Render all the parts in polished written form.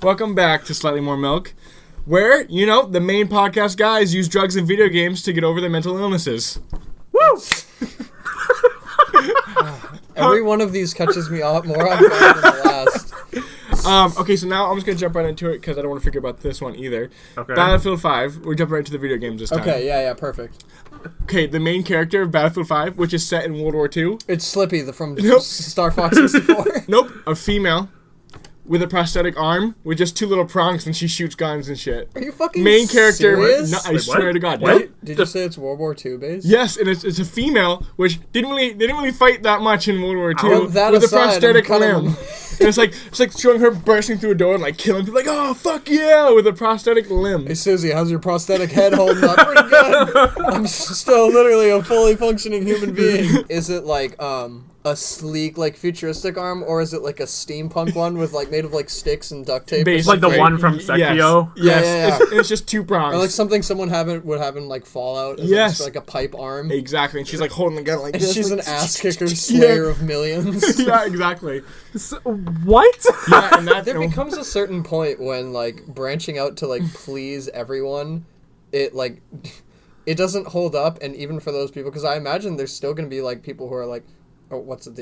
Welcome back to Slightly More Milk, where, the main podcast guys use drugs and video games to get over their mental illnesses. Woo! Every one of these catches me more off guard than the last. Okay, so now I'm just going to jump right into it because I don't want to forget about this one either. Okay. Battlefield 5, we're jumping right into the video games this time. Okay, yeah, perfect. Okay, the main character of Battlefield 5, which is set in World War II. It's Slippy from Star Fox 64. Nope, a female with a prosthetic arm with just two little prongs and she shoots guns and shit. Are you fucking main character? serious? No, I swear to God. Did you say it's World War II based? Yes, and it's a female, which they didn't really fight that much in World War II Well, that with aside, a prosthetic I'm kind limb. of- And it's like showing her bursting through a door and like killing people, like, oh fuck yeah, with a prosthetic limb. Hey Susie, how's your prosthetic head holding up? Pretty good. I'm still literally a fully functioning human being. Is it like a sleek, like futuristic arm, or is it like a steampunk one with like made of like sticks and duct tape? It's like the one from Sekiro. Yes. Yeah. It's just two prongs. Or like something someone would have in like Fallout. Yes. Like a pipe arm. Exactly, and she's like holding the gun like And this. she's like, an ass kicker slayer of millions. Yeah, exactly. So, what? Yeah, and that There becomes a certain point when like branching out to like please everyone, it doesn't hold up, and even for those people, because I imagine there's still gonna be like people who are like, oh, what's it,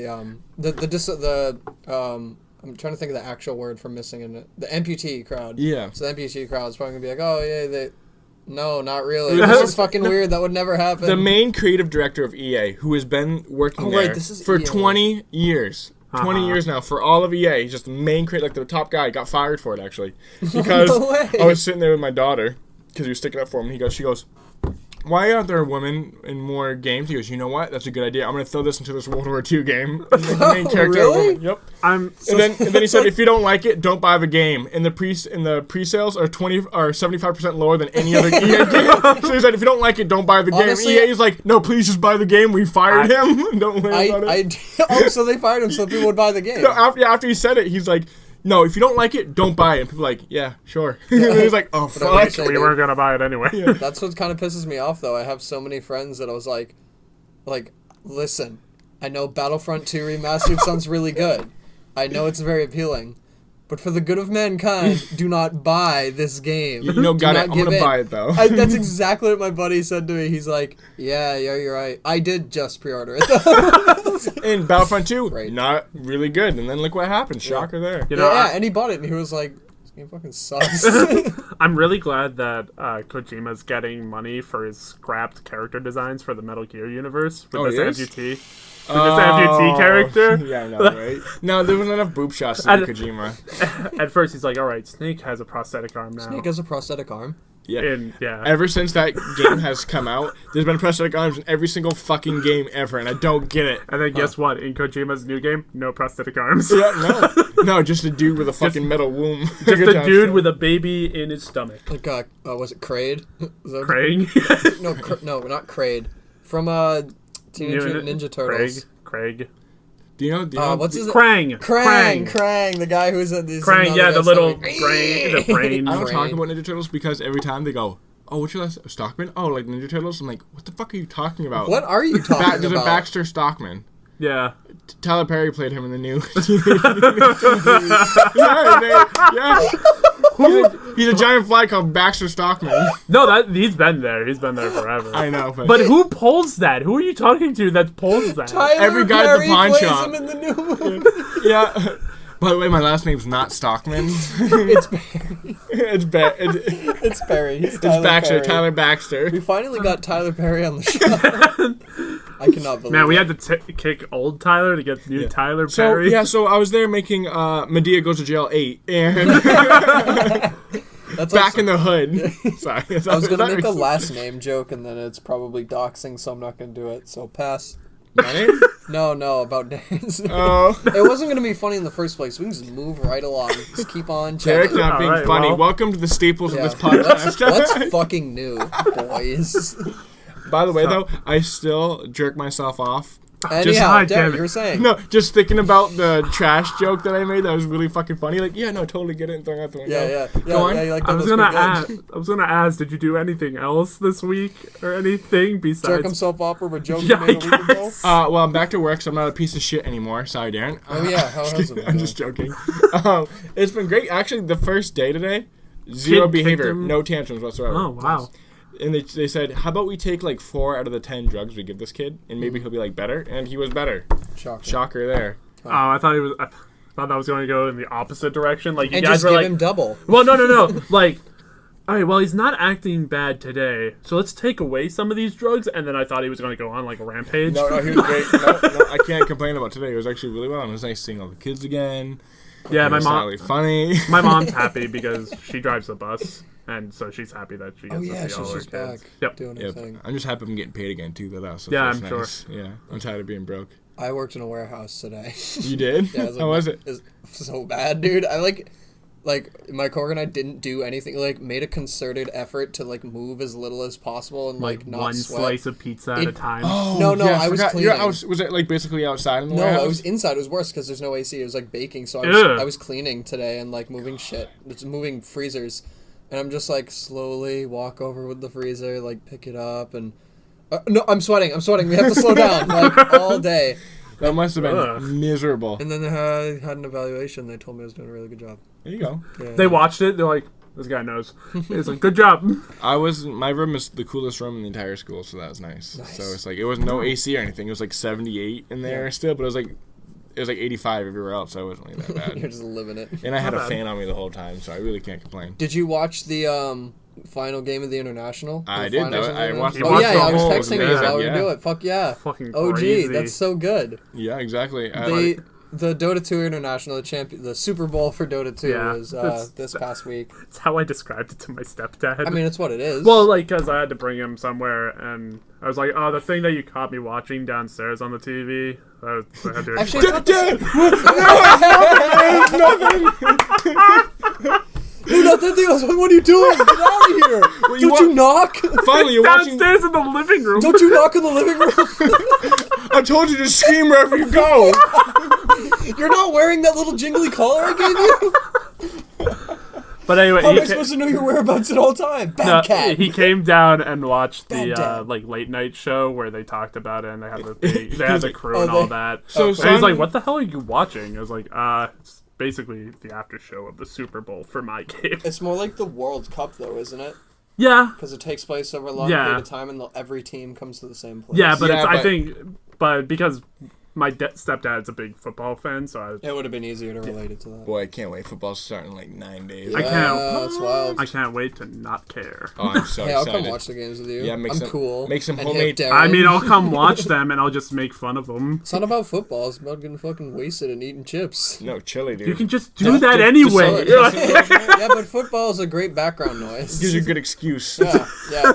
I'm trying to think of the actual word for missing in it. The amputee crowd. Yeah. So the amputee crowd is probably gonna be like, oh yeah, no, not really. This is fucking weird. That would never happen. The main creative director of EA, who has been working there for EA. 20 years. 20 years now for all of EA. He's just the main creator, like the top guy. He got fired for it, actually. Because No way. I was sitting there with my daughter, because he was sticking up for him. She goes, why aren't there women in more games? He goes, you know what? That's a good idea. I'm going to throw this into this World War II game. And the main character, Really? Yep. I'm so And then he said, if you don't like it, don't buy the game. And the pre-sales are 75% lower than any other EA game. So he said, if you don't like it, don't buy the game. Honestly, EA is like, no, please just buy the game. We fired him. Don't worry about it. So they fired him so people would buy the game. No, after he said it, he's like, no, if you don't like it, don't buy it. And people are like, yeah, sure. And he's like, oh, fuck. actually- we weren't gonna buy it anyway. Yeah. That's what kind of pisses me off, though. I have so many friends that I was like, listen, I know Battlefront 2 Remastered sounds really good. I know it's very appealing. But for the good of mankind, do not buy this game. You know, Do got it. not I'm give going to in. buy it, though. That's exactly what my buddy said to me. He's like, yeah, you're right. I did just pre-order it, though. And Battlefront 2, Right. not really good. And then look what happened. Shocker there. You know, and he bought it, and he was like, this game fucking sucks. I'm really glad that Kojima's getting money for his scrapped character designs for the Metal Gear universe with this amputee. With this amputee character. Yeah, I know, right? No, there wasn't enough boob shots in Kojima. At first, he's like, all right, Snake has a prosthetic arm now. Snake has a prosthetic arm. Yeah. And, yeah. Ever since that game has come out, there's been prosthetic arms in every single fucking game ever, and I don't get it. And then guess what? In Kojima's new game, no prosthetic arms. Yeah, no, just a dude with a fucking metal womb. Just a dude with a baby in his stomach. Like, was it Kraid? Krang? No, not Kraid. From Teenage Mutant Ninja Turtles. Craig. Do you know? What's his Krang. Krang, the guy who's at these. Krang, yeah, the little brain. The brain. I don't talk about Ninja Turtles because every time they go, oh, what's your last Stockman? Oh, like Ninja Turtles? I'm like, what the fuck are you talking about? What are you talking about? There's a Baxter Stockman. Yeah. Tyler Perry played him in the new. yeah. He's a giant fly called Baxter Stockman. No, he's been there. He's been there forever. I know, but who pulls that? Who are you talking to that pulls that? Tyler Every guy at the Perry pawn plays shop. him in the new one. Yeah. By the way, my last name's not Stockman. It's Perry. It's Perry. He's It's Baxter. Perry. Tyler Baxter. We finally got Tyler Perry on the show. I cannot believe. Man, we had to kick old Tyler to get new Tyler Perry. So I was there making Medea Goes to Jail 8, and That's back in the hood. Sorry. I was gonna make a last name joke, and then it's probably doxing, so I'm not gonna do it. So pass. My name? No, about Daren's. Oh. It wasn't gonna be funny in the first place. We can just move right along. Just keep on Derek checking. not being Alright, funny. well. Welcome to the staples Yeah. of this podcast. What's fucking new, boys? By the way, though, I still jerk myself off Anyhow, damn Daren, it. you were saying. No, just thinking about the trash joke that I made. That was really fucking funny. Like, yeah, no, totally get it and throwing out the window. Yeah. Go on. Yeah, you like I that? was gonna ask, did you do anything else this week or anything besides Jerk himself off from a joke Yeah, you made a week ago? Well, I'm back to work, so I'm not a piece of shit anymore. Sorry, Daren. Oh yeah, how has it been? I'm just joking. It's been great. Actually, the first day today, zero Kid kicked behavior, him? no tantrums whatsoever. Oh wow. And they said, how about we take like 4 out of the 10 drugs we give this kid, and maybe he'll be like better. And he was better. Shocker there. Oh, I thought that was going to go in the opposite direction. Like you And guys just were give like, him double. well, no. Like, all right, well, he's not acting bad today, so let's take away some of these drugs. And then I thought he was going to go on like a rampage. No, he was great. No, I can't complain about today. It was actually really well. And it was nice seeing all the kids again. Yeah, It my was mom. really funny. My mom's happy because she drives the bus, and so she's happy that she gets Oh yeah, to see all so her she's kids. back Yep. doing her Yep. thing. I'm just happy I'm getting paid again too. That also Yeah, feels I'm nice. Yeah, I'm tired of being broke. I worked in a warehouse today. You did? Yeah, How was it? It's so bad, dude. I my coworker and I didn't do anything. Like, made a concerted effort to like move as little as possible and like not one sweat. slice of pizza at a time. Oh, No, yeah, I was forgot. cleaning. Was it like basically outside in the No, warehouse? I was inside. It was worse because there's no AC. It was like baking, so Ugh. I was cleaning today and like moving shit. It's moving freezers, and I'm just like slowly walk over with the freezer, like pick it up, and no, I'm sweating. We have to slow down like all day. That must have been Ugh. miserable. And then I had an evaluation. They told me I was doing a really good job. There you go. Yeah. They watched it. They're like, this guy knows. It's like, good job. My room is the coolest room in the entire school, so that was nice. So it's like, it was no AC or anything. It was like 78 in there still, but it was like 85 everywhere else, so it wasn't really that bad. You're just living it. And I had Not a bad. fan on me the whole time, so I really can't complain. Did you watch the final game of the International? I The did. finals of the I watched International? the Oh yeah, I was whole- texting you while we yeah. do it. Fuck yeah. Fucking OG, crazy. that's so good. Yeah, exactly. The Dota 2 International, the Super Bowl for Dota 2 Yeah, was this past week. That's how I described it to my stepdad. I mean, it's what it is. well, like, because I had to bring him somewhere, and I was like, oh, the thing that you caught me watching downstairs on the TV. I had to Actually, explain. it's Dude, not that thing. I was like, what are you doing? Get out of here. Don't you knock? Finally, you're watching. Downstairs in the living room. Don't you knock in the living room? I told you to scream wherever you go. You're not wearing that little jingly collar I gave you? But anyway, How am I supposed to know your whereabouts at all time? Bad cat. he came down and watched Bad the dad. like late night show where they talked about it, and they had the crew and Oh, all that. So, and son- he's like, "What the hell are you watching?" I was like, it's basically the after show of the Super Bowl for my game." It's more like the World Cup, though, isn't it? Yeah, Because it takes place over a long Yeah. period of time, and every team comes to the same place. yeah, but Yeah, I but- think, but because my stepdad's a big football fan, so It would have been easier to relate it to that. Boy, I can't wait. Football's starting in like 9 days. I can't- That's wild. I can't wait to not care. Oh, I'm so Hey, I'll excited. come watch the games with you. Yeah, I'm make some- cool. make some And homemade- hip I Daren. mean, I'll come watch them and I'll just make fun of them. It's not about football. It's about getting fucking wasted and eating chips. No, chili, dude. You can just do that anyway. Yeah, but football is a great background noise. Gives you a good excuse. Yeah.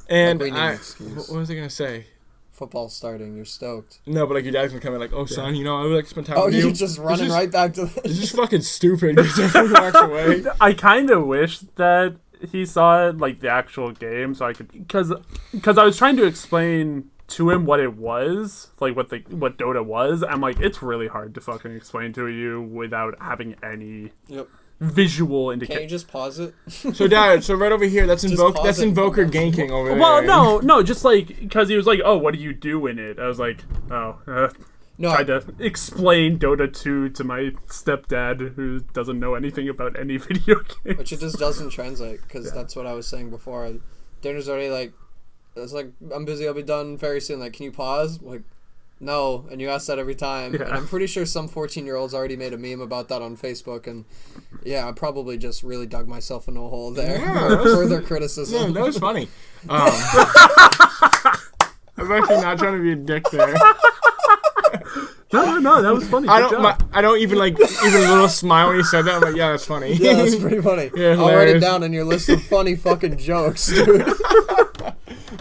And Like we need an I, excuse. what was I gonna say? Football's starting. You're stoked. No, but like your dad's gonna come in like, oh son, you know, I would like to spend time Oh, with you. you're just running right back to the... It's just fucking stupid. Because everyone walks away. I kind of wish that he saw it, like the actual game, so I could, because I was trying to explain to him what it was, like what Dota was. I'm like, it's really hard to fucking explain to you without having any Yep. visual Can't you indication. just pause it? So dad, so right over here, that's Just invoke. pause That's it. Invoker ganking over there. Well, no, just like because he was like, oh, what do you do in it? I was like, oh. No, Tried to explain Dota 2 to my stepdad, who doesn't know anything about any video game. which it just doesn't translate, because that's what I was saying before. Dinner's already like, it's like, I'm busy, I'll be done very soon. Like, can you pause? Like, no. And you ask that every time. Yeah. And I'm pretty sure some 14-year-olds already made a meme about that on Facebook. And yeah, I probably just really dug myself into a hole there. Yeah, for further No, criticism. that was funny. I'm actually not trying to be a dick there. No, that was funny. I Good don't. job. I don't even like even a little smile when he said that. I'm like, yeah, that's funny. Yeah, that's pretty funny. Yeah, I'll write it hilarious. down in your list of funny fucking jokes, dude.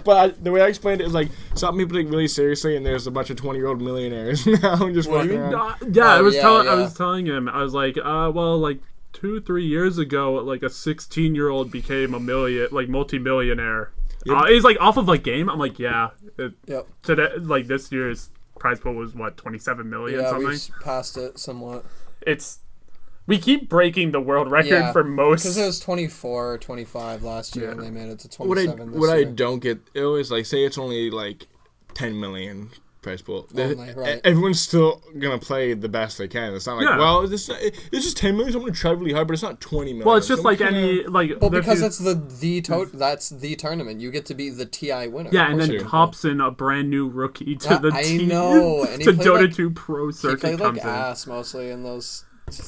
But the way I explained it is like some people take really seriously, and there's a bunch of 20-year-old millionaires now just What do walking you mean? around. Yeah, Oh, I was yeah. I was telling him. I was like, well, like 2-3 years ago, like a 16-year-old became a multi-millionaire. Yep. He's like off of a game. I'm like, yeah. Yep. Today, like this year is prize pool was what 27 million Yeah, something. we passed it somewhat. We keep breaking the world record for most. Because it was 24 or 25 last year, and they made it to What 27 this I year. don't get, it always like say it's only like 10 million prize pool. Only, right. Everyone's still gonna play the best they can. It's not like, Yeah. well, it's just 10 million. So I'm gonna try really hard, but it's not 20 million. Well, it's just So like kinda- any like. Well, there's because these- that's the tournament. You get to be the TI winner. yeah, and course then you do. Thompson, a brand new rookie to Yeah, the I team, know, and he to played, Dota like- 2 Pro He circuit played comes like in. ass mostly in those.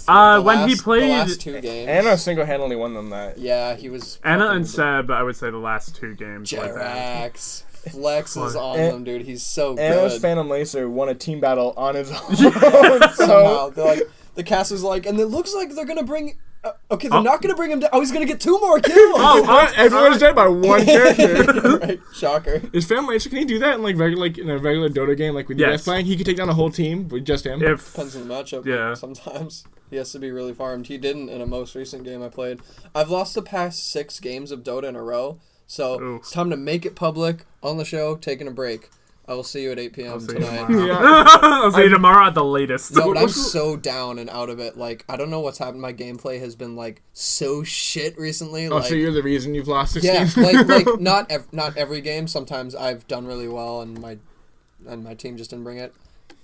When he played- the last 2 games. Anna single-handedly won them that. Yeah, he was. Anna fucking and Seb, I would say the last 2 games. Like that. Jerax flexes on And- them, dude. He's so Anna's good. Phantom Lacer won a team battle on his own. Somehow, so they're like the cast is like, and it looks like they're gonna bring. Okay, they're not gonna bring him down. Oh, he's gonna get 2 more kills. everyone's dead by one character. Right, shocker. Is Phantom Lacer, can he do that in like in a regular Dota game like with you Yes. guys playing? He could take down a whole team with just him. If Depends on the matchup. Yeah. Sometimes he has to be really farmed. He didn't in a most recent game I played. I've lost the past 6 games of Dota in a row, so Ooh. it's time to make it public on the show. Taking a break. I will see you at 8 p.m. I'll see you tonight. tomorrow. Yeah. I'll see you tomorrow at the latest. No, but I'm so down and out of it. Like, I don't know what's happened. My gameplay has been like so shit recently. Oh, like, so you're the reason you've lost this yeah, game? like not every game. Sometimes I've done really well and my team just didn't bring it,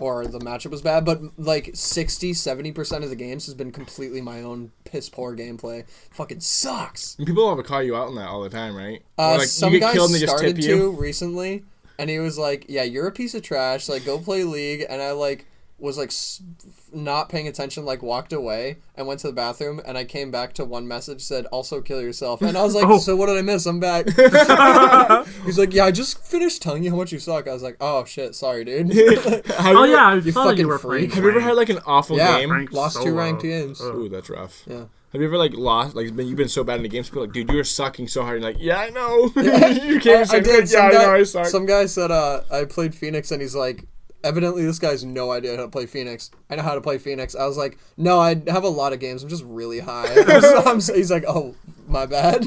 or the matchup was bad. But like 60-70% of the games has been completely my own piss poor gameplay. Fucking sucks. And people have call you out on that all the time, right? Or, like, Some you get guy killed and they just started tip to you. recently, and he was like, "Yeah, you're a piece of trash. Like, go play League." And I like was like not paying attention, like walked away and went to the bathroom, and I came back to one message said, "Also kill yourself." And I was like, Oh. "So what did I miss? I'm back." He's like, "Yeah, I just finished telling you how much you suck." I was like, "Oh shit, sorry, dude." Oh yeah, I You saw that fucking you were freak. playing. Have you ever had like an awful Yeah. game? Ranked Lost 2 solo? ranked games. Ugh. Ooh, that's rough. Yeah. Have you ever like lost, like you've been so bad in the games? People are like, dude, you were sucking so hard. And like, yeah, I know. You can't say, I did. like, yeah, I know, I suck. Some guy said, I played Phoenix, and he's like, evidently this guy has no idea how to play Phoenix. I know how to play Phoenix. I was like, no, I have a lot of games. I'm just really high. He's like, oh, my bad.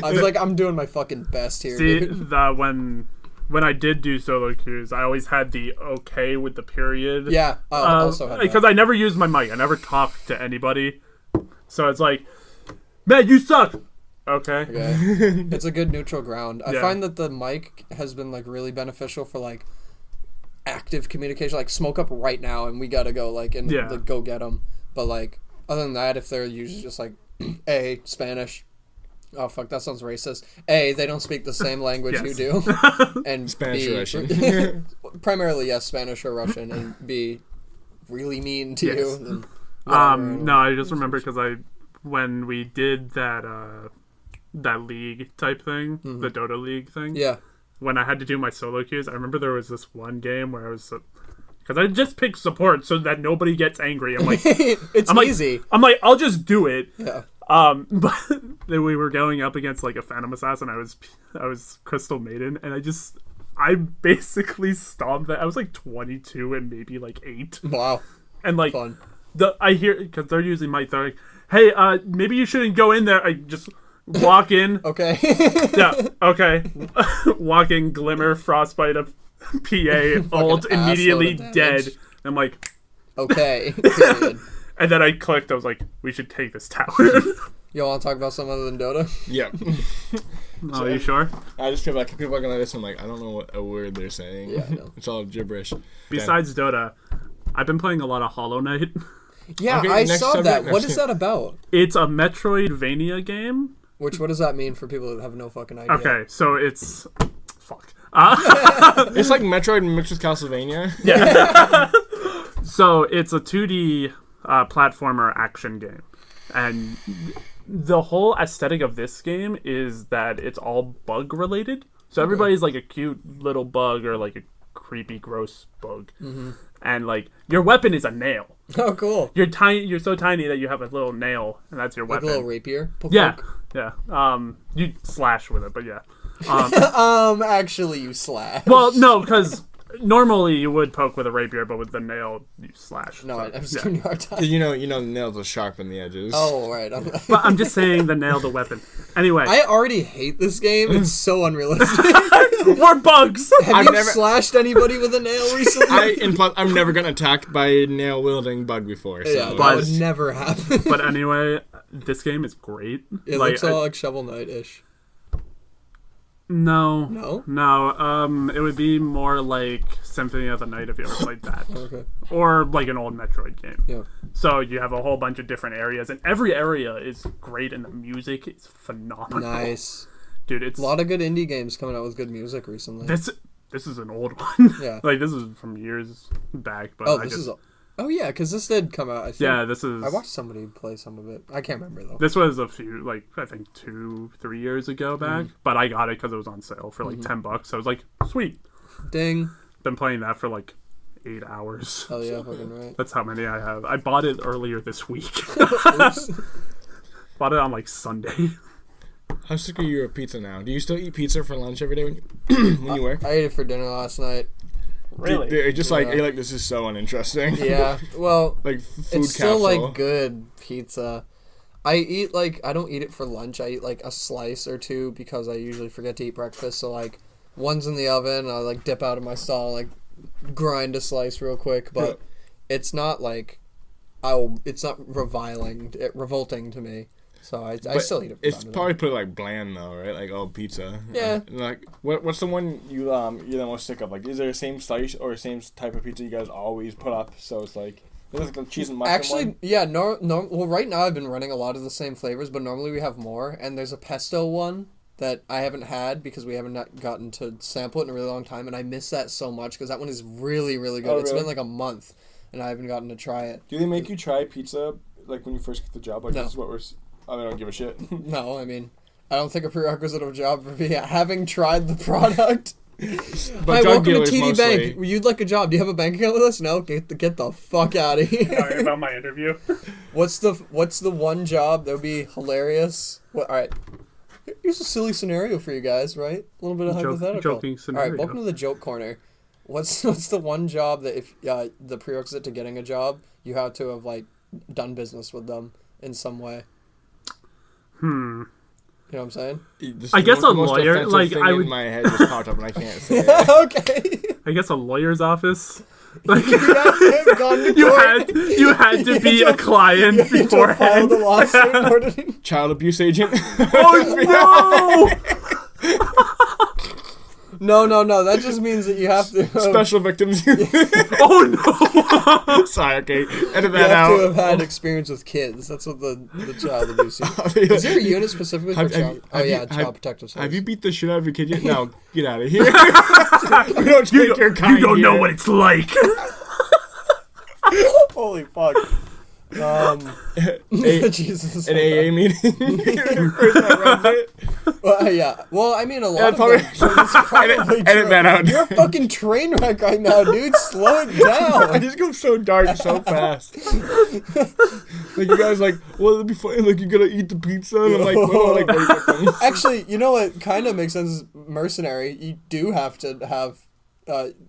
I was like, I'm doing my fucking best here, See, dude. when I did do solo queues, I always had the okay with the period. Yeah, I also had because that. I never used my mic. I never talked to anybody. So it's like, man, you suck. Okay. Okay. It's a good neutral ground. I Yeah. find that the mic has been like really beneficial for like active communication, like smoke up right now and we gotta go like and Yeah. like, go get them. But like other than that, if they're usually just like A, Spanish. Oh fuck, that sounds racist. A, they don't speak the same language you Yes. do, and Spanish B, or Russian. primarily yes, Spanish or Russian, and B, really mean to Yes. you. Then whatever. No, I just remember because when we did that that league type thing, the Dota league thing. Yeah. When I had to do my solo queues, I remember there was this one game where I was because I just picked support so that nobody gets angry. I'm like, It's I'm like, easy. I'm like, I'll just do it. Yeah. But then we were going up against like a Phantom Assassin. I was Crystal Maiden, and I basically stomped that. I was like 22 and maybe like 8, Wow. and like Fun. I hear because they're using mic. They're like, hey, maybe you shouldn't go in there. I just walk in. Okay. Yeah, okay. Walk in, Glimmer, Frostbite, a PA, ult, asshole immediately to damage. dead. I'm like, Okay. Period. and then I clicked. I was like, we should take this tower. You want to talk about something other than Dota? Yeah. Oh, are you sure? I just feel like people are gonna listen. Like, I don't know what a word they're saying. Yeah, I know. It's all gibberish. Besides Dota, I've been playing a lot of Hollow Knight. Yeah, Okay, I next saw subject, that. next What is that about? It's a Metroidvania game. What does that mean for people that have no fucking idea? Okay, so it's fuck. It's like Metroid mixed with Castlevania. Yeah. So it's a 2D platformer action game, and the whole aesthetic of this game is that it's all bug related. So everybody's like a cute little bug or like a creepy, gross bug, and like your weapon is a nail. Oh, cool. You're tiny. You're so tiny that you have a little nail, and that's your Like a weapon. little rapier. Poke, Yeah, poke. yeah. You slash with it, but yeah. Actually, you slash. Well, no, because Normally you would poke with a rapier, but with the nail you slash. No, so, I'm just yeah. giving you a hard time. You know, the nails will sharpen the edges. Oh, right. But I'm just saying the nail, the weapon. Anyway, I already hate this game. It's so unrealistic. we're bugs. Have you slashed anybody with a nail recently? And plus, I've never gotten attacked by a nail-wielding bug before. So. Yeah, that would never happen. But anyway, this game is great. It looks all like Shovel Knight-ish. No. No? It would be more like Symphony of the Night if you ever played that. Okay. Or like an old Metroid game. Yeah. So you have a whole bunch of different areas, and every area is great, and the music is phenomenal. Nice. Dude, it's... A lot of good indie games coming out with good music recently. This is an old one. Yeah. Like, this is from years back, but Oh, yeah, because this did come out, I think. Yeah, this is... I watched somebody play some of it. I can't remember, though. This was a few, like, I think 2-3 years ago back, but I got it because it was on sale for, like, $10. So I was like, sweet. Ding. Been playing that for, like, 8 hours. Hell yeah, fucking right. That's how many I have. I bought it earlier this week. Oops. Bought it on, like, Sunday. How sick are you of pizza now? Do you still eat pizza for lunch every day when you work? I ate it for dinner last night. Really? You're like, this is so uninteresting. Yeah, well, like food it's still capsule. like good pizza. I don't eat it for lunch. I eat like a slice or two because I usually forget to eat breakfast. So like one's in the oven. I like dip out of my stall, like grind a slice real quick. But it's not like it's not revolting to me. So I still eat it. It's probably pretty like bland though, right? Like pizza. Yeah. Like what's the one you're the most sick of? Like, is there a same slice or same type of pizza you guys always put up? So it's like the cheese and mushroom Actually, one? yeah, well, right now I've been running a lot of the same flavors, but normally we have more. And there's a pesto one that I haven't had because we haven't gotten to sample it in a really long time, and I miss that so much because that one is really, really good. Oh, It's really? been like a month, and I haven't gotten to try it. Do they make you try pizza like when you first get the job? Like No. This is what we're. Oh, they don't give a shit. No, I mean, I don't think a prerequisite of a job for me having tried the product. But Hi, drug welcome to dealers TD mostly. Bank. You'd like a job? Do you have a bank account with us? No, get the fuck out of here. Sorry about my interview. What's the one job that would be hilarious? All right, here's a silly scenario for you guys, right? A little bit of hypothetical. Joking scenario. All right, welcome to the joke corner. What's the one job that if the prerequisite to getting a job, you have to have like done business with them in some way? You know what I'm saying? I guess a most lawyer, offensive like, thing I would- in my head just popped up and I can't say it. Okay. I guess a lawyer's office. Like, You have to have gone to court. you had to be a client You have to file beforehand. the lawsuit in order to... Child abuse agent. Oh No. That just means that you have to... Special victims. no! Oh no! Sorry, okay. Edit You that have out. to have had experience with kids. That's what the child abuse is. Is there a unit specifically for child? Child protective service. Have you beat the shit out of your kid yet? No, get out of here. We don't take your kind You don't know here. what it's like. Holy fuck. Jesus. An AA meeting. Person that runs it. Well, yeah. Well, I mean, a lot probably- of them. It's probably Edit that out. You're a fucking train wreck right now, dude. Slow it I down. just go so dark so fast. Like you guys like, well, it'll be funny. Like you gotta eat the pizza, and I'm like, well, like wait a second. Actually, you know what kind of makes sense? Mercenary. You do have to have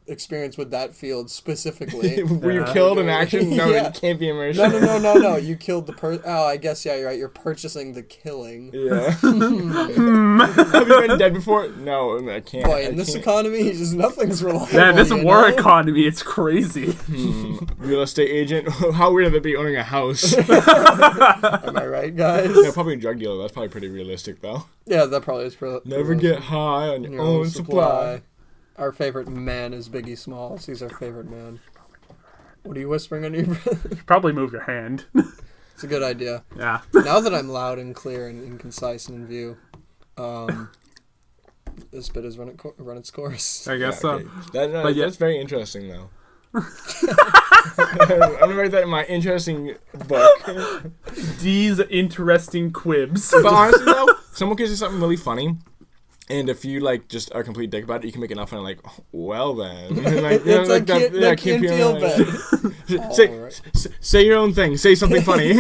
experience with that field specifically. Were you killed in action? No, Yeah. it can't be immersion. No. You killed the Oh, I guess, yeah, you're right. You're purchasing the killing. Yeah. Have you been dead before? No, I can't. Boy, I in this can't. economy, just nothing's reliable. Man, this you war know? economy, it's crazy. Real estate agent. How weird would it be owning a house? Am I right, guys? Yeah, probably a drug dealer. That's probably pretty realistic, though. Yeah, that probably is Never get high on your own supply. Our favorite man is Biggie Smalls. He's our favorite man. What are you whispering under your breath? Probably move your hand. It's a good idea. Yeah. Now that I'm loud and clear and concise and in view, this bit has run its course. I guess so. Okay. But yeah. That's very interesting, though. I'm gonna write that in my interesting book. These interesting quibs. But honestly, though, someone can say something really funny, and if you like just are a complete dick about it, you can make enough and like, well then, and, like, you know, It's like that, that keep can't you feel alive. bad. Alright. Say your own thing. Say something funny.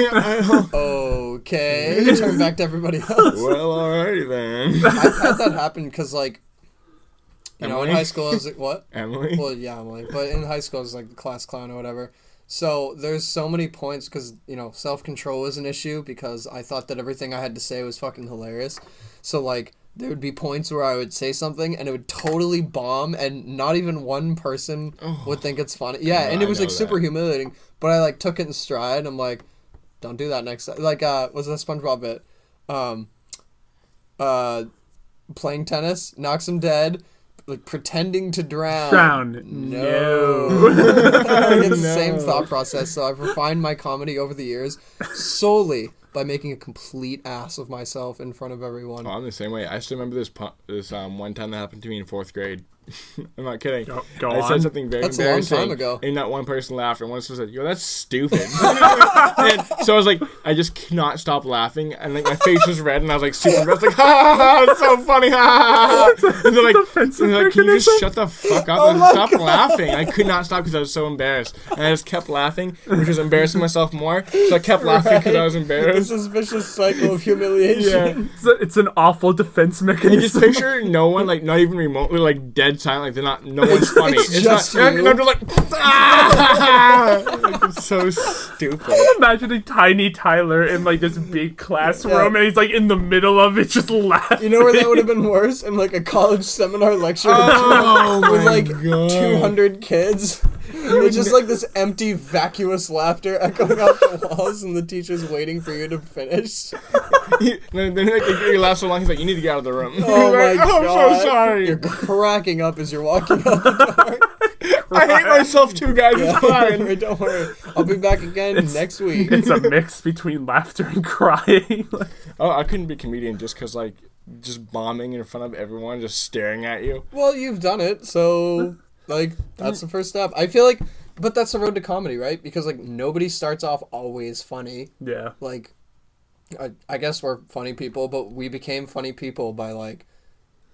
Okay. Turn back to everybody else. Well, alrighty then. I've had that happen because, like, You know, in Emily? high school, I was like, what? Emily. Well, yeah, Emily. But in high school, I was like the class clown or whatever. So there's so many points because, you know, self-control is an issue because I thought that everything I had to say was fucking hilarious. So, like, there would be points where I would say something and it would totally bomb and not even one person would think it's funny. Yeah, and it was, like, super humiliating. But I, like, took it in stride. I'm like, don't do that next time. Like, was it a SpongeBob bit? Playing tennis, knocks him dead, like pretending to drown. No. Like, it's the same thought process. So I've refined my comedy over the years solely by making a complete ass of myself in front of everyone. Oh, I'm the same way. I still remember this one time that happened to me in 4th grade. I'm not kidding. Go I on. said something very That's a long embarrassing. time ago. And not one person laughed. And one person said, yo, that's stupid. And so I was like, I just cannot stop laughing. And like my face was red. And I was like, super red. I was like, ha ha ha, it's so funny. Ha ha ha. And they're like, can you just shut the fuck up and stop laughing? I could not stop because I was so embarrassed. And I just kept laughing, which was embarrassing myself more. So I kept laughing because I was embarrassed. This vicious cycle of humiliation. Yeah. It's an awful defense You mechanism. just picture no one, like, not even remotely, like, dead silent. Like, they're not, no one's funny. it's just not, you. and I'm just like, ah! Like, it's so stupid. Imagining Tiny Tyler in like this big classroom and he's like in the middle of it just laughing. You know where that would have been worse? In like a college seminar lecture Oh with my like God. 200 kids. It's just like this empty, vacuous laughter echoing off the walls, and the teacher's waiting for you to finish. Then like, you laugh so long, he's like, you need to get out of the room. Oh You're my like, god! I'm so sorry. You're cracking up as you're walking out the door. I hate myself too, guys. It's fine. Don't worry. I'll be back again next week. It's a mix between laughter and crying. Oh, I couldn't be a comedian just because, like, just bombing in front of everyone, just staring at you. Well, you've done it, so like that's the first step. I feel like, but that's the road to comedy, right? Because like nobody starts off always funny. Yeah. Like, I guess we're funny people, but we became funny people by like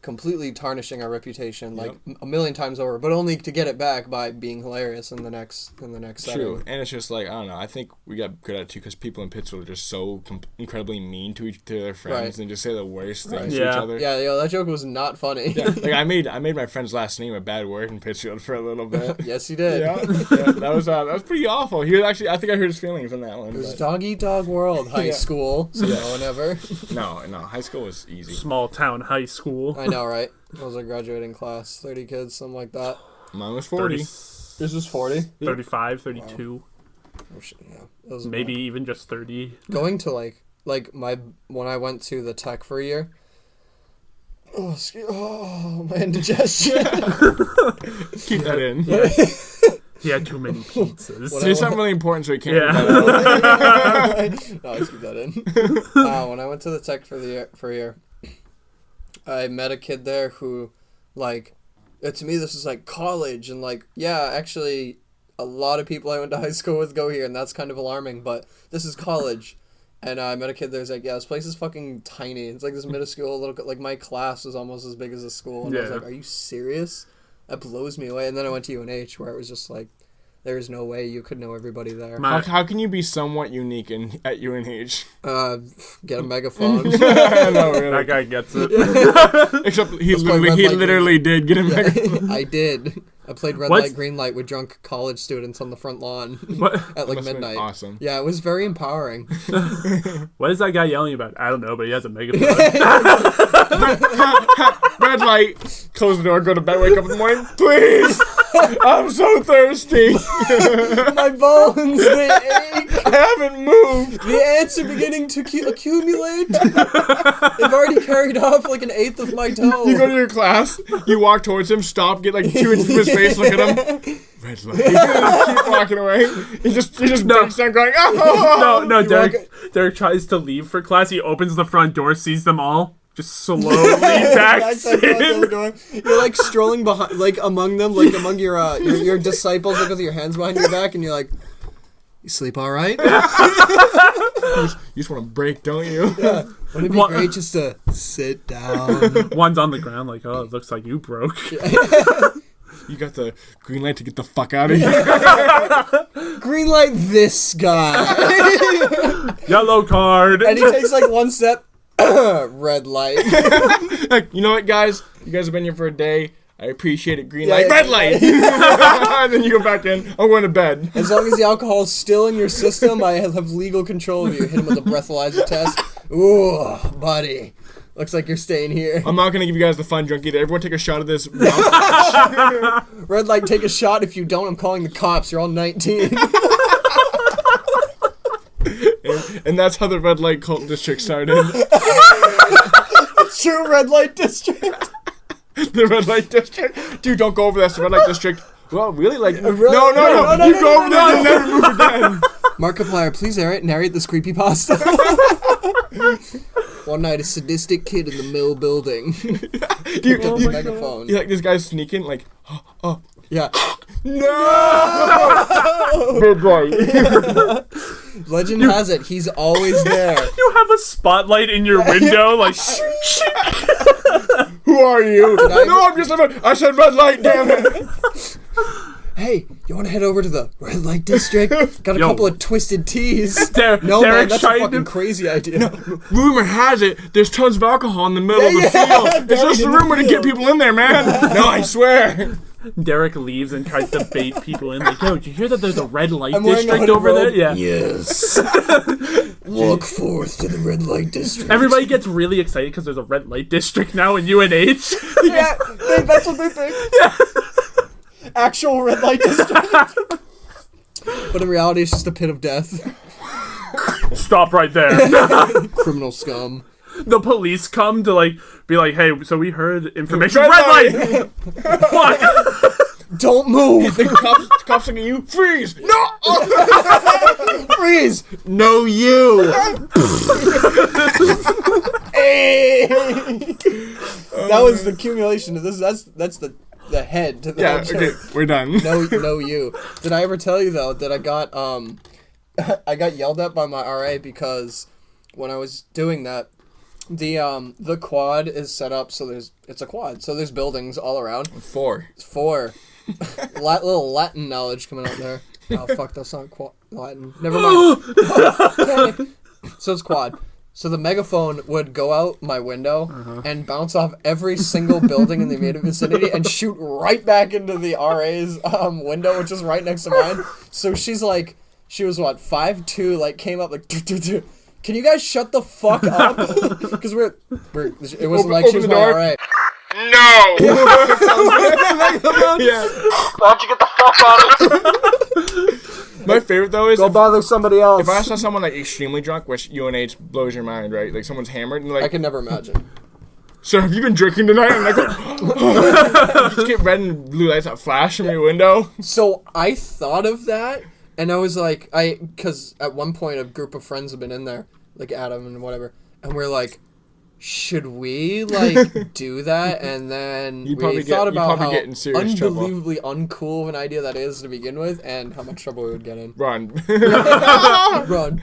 completely tarnishing our reputation like a million times over, but only to get it back by being hilarious in the next setting. True, and it's just like, I don't know, I think we got good at it too because people in Pittsburgh are just so incredibly mean to their friends Right. and just say the worst things to Yeah. each other. Yeah, yo, that joke was not funny. Yeah, like I made my friend's last name a bad word in Pittsfield for a little bit. Yes, you did. Yeah, that was pretty awful. He was actually, I think I hurt his feelings on that one. It was but- dog eat dog world high school, so no one ever. No, high school was easy. Small town high school. I know, right? I was a graduating class, 30 kids, something like that. Mine was 40. This was 40. 35, 32, Oh shit, yeah. It was maybe even just 30. going to like when I went to the tech for a year. Oh, my indigestion. Keep that in. He had too many pizzas. What Say something really important so he can't. Yeah. No, I just keep that in. When I went to the tech for a year, I met a kid there who, like, to me this is like college, and like, yeah, actually, a lot of people I went to high school with go here, and that's kind of alarming. But this is college, and I met a kid there who's like, yeah, this place is fucking tiny. It's like this middle school, like my class was almost as big as the school, and I was Yeah. like, are you serious? That blows me away. And then I went to UNH, where it was just like, there's no way you could know everybody there. How can you be somewhat unique at UNH? Get a megaphone. No, really. That guy gets it. Except he Let's play Red Light, literally did get him back. I did. I played red What's- light, green light with drunk college students on the front lawn What, at like Must've been midnight. awesome. Yeah, it was very empowering. what is that guy yelling about? I don't know, but he has a megaphone. Red light. Close the door. Go to bed. Wake up in the morning. Please. I'm so thirsty. My bones, they ache. I haven't moved. The ants are beginning to accumulate. They've already carried off like an eighth of my toe. You go to your class. You walk towards him. Stop. Get like 2 inches from his face. Look at him. Red light. Keep walking away. He just breaks down, going, oh. No, You Derek tries to leave for class. He opens the front door, sees them all, just slowly backs Outside the in. door. You're like strolling behind, like among them, like among your disciples, like with your hands behind your back, and you're like, "You sleep all right?" You just want to break, don't you? Yeah. Wouldn't it be What- great just to sit down? One's on the ground, like, oh, it looks like you broke. You got the green light to get the fuck out of here. Green light this guy. Yellow card. And he takes like one step. Red light. Like, you know what, guys? You guys have been here for a day. I appreciate it. Green light, red light. And then you go back in. I'm going to bed. As long as the alcohol is still in your system, I have legal control of you. Hit him with a breathalyzer test. Ooh, buddy. Looks like you're staying here. I'm not going to give you guys the fun drunk either. Everyone take a shot of this. Red light, take a shot. If you don't, I'm calling the cops. You're all 19. And that's how the red light cult district started. True red light district. The red light district. Dude, don't go over there. It's the red light district. Well, really? Like, no. No, You go over there, you'll never move again. Markiplier, please narrate this creepypasta. One night, a sadistic kid in the mill building. Dude, Picked up the megaphone. like this guy's sneaking, like, oh. Yeah. No! Red light. Legend has it, he's always there. You have a spotlight in your window, like. Who are you? No, I'm just I said red light, damn it. Hey, you want to head over to the red light district? Got a couple of twisted teas. No, man, that's a fucking crazy idea. No, rumor has it, there's tons of alcohol in the middle of the field. It's just a rumor to get people in there, man. No, I swear. Derek leaves and tries to bait people in. Like, yo, did you hear that there's a red light I'm wearing a district hooded over there? robe. Yeah. Yes. Walk forth to the red light district. Everybody gets really excited because there's a red light district now in UNH. Yeah, that's what they think. Yeah. Actual red light district. But in reality, it's just a pit of death. Stop right there. Criminal scum. The police come to be like, hey, so we heard information. Red Red light. Fuck. Don't move. The cops looking at you. Freeze. No. Freeze. No, you. Hey. That was the accumulation of this. That's the head to the Yeah. head. Okay, we're done. No, you. Did I ever tell you though that I got I got yelled at by my RA because when I was doing that, the quad is set up so it's a quad, so there's buildings all around. Four. Little Latin knowledge coming out there. Oh fuck, that's not Latin. Never mind. Okay. So it's quad. So the megaphone would go out my window and bounce off every single building in the immediate vicinity and shoot right back into the RA's window, which is right next to mine. So she was what, 5'2", like came up like, can you guys shut the fuck up? Because it wasn't like she was my RA. No. Yeah. Why don't you get the fuck out of My favorite though is Go bother somebody else. if I saw someone like extremely drunk, which UNH blows your mind, right? Like someone's hammered and like, I can never imagine. sir, have you been drinking tonight? And like, you just get red and blue lights that flash from your window. So I thought of that, and I was like, because at one point a group of friends have been in there, like Adam and whatever, and we're like, should we like do that? And then we thought about how unbelievably uncool of an idea that is to begin with, and how much trouble we would get in. Run. Run.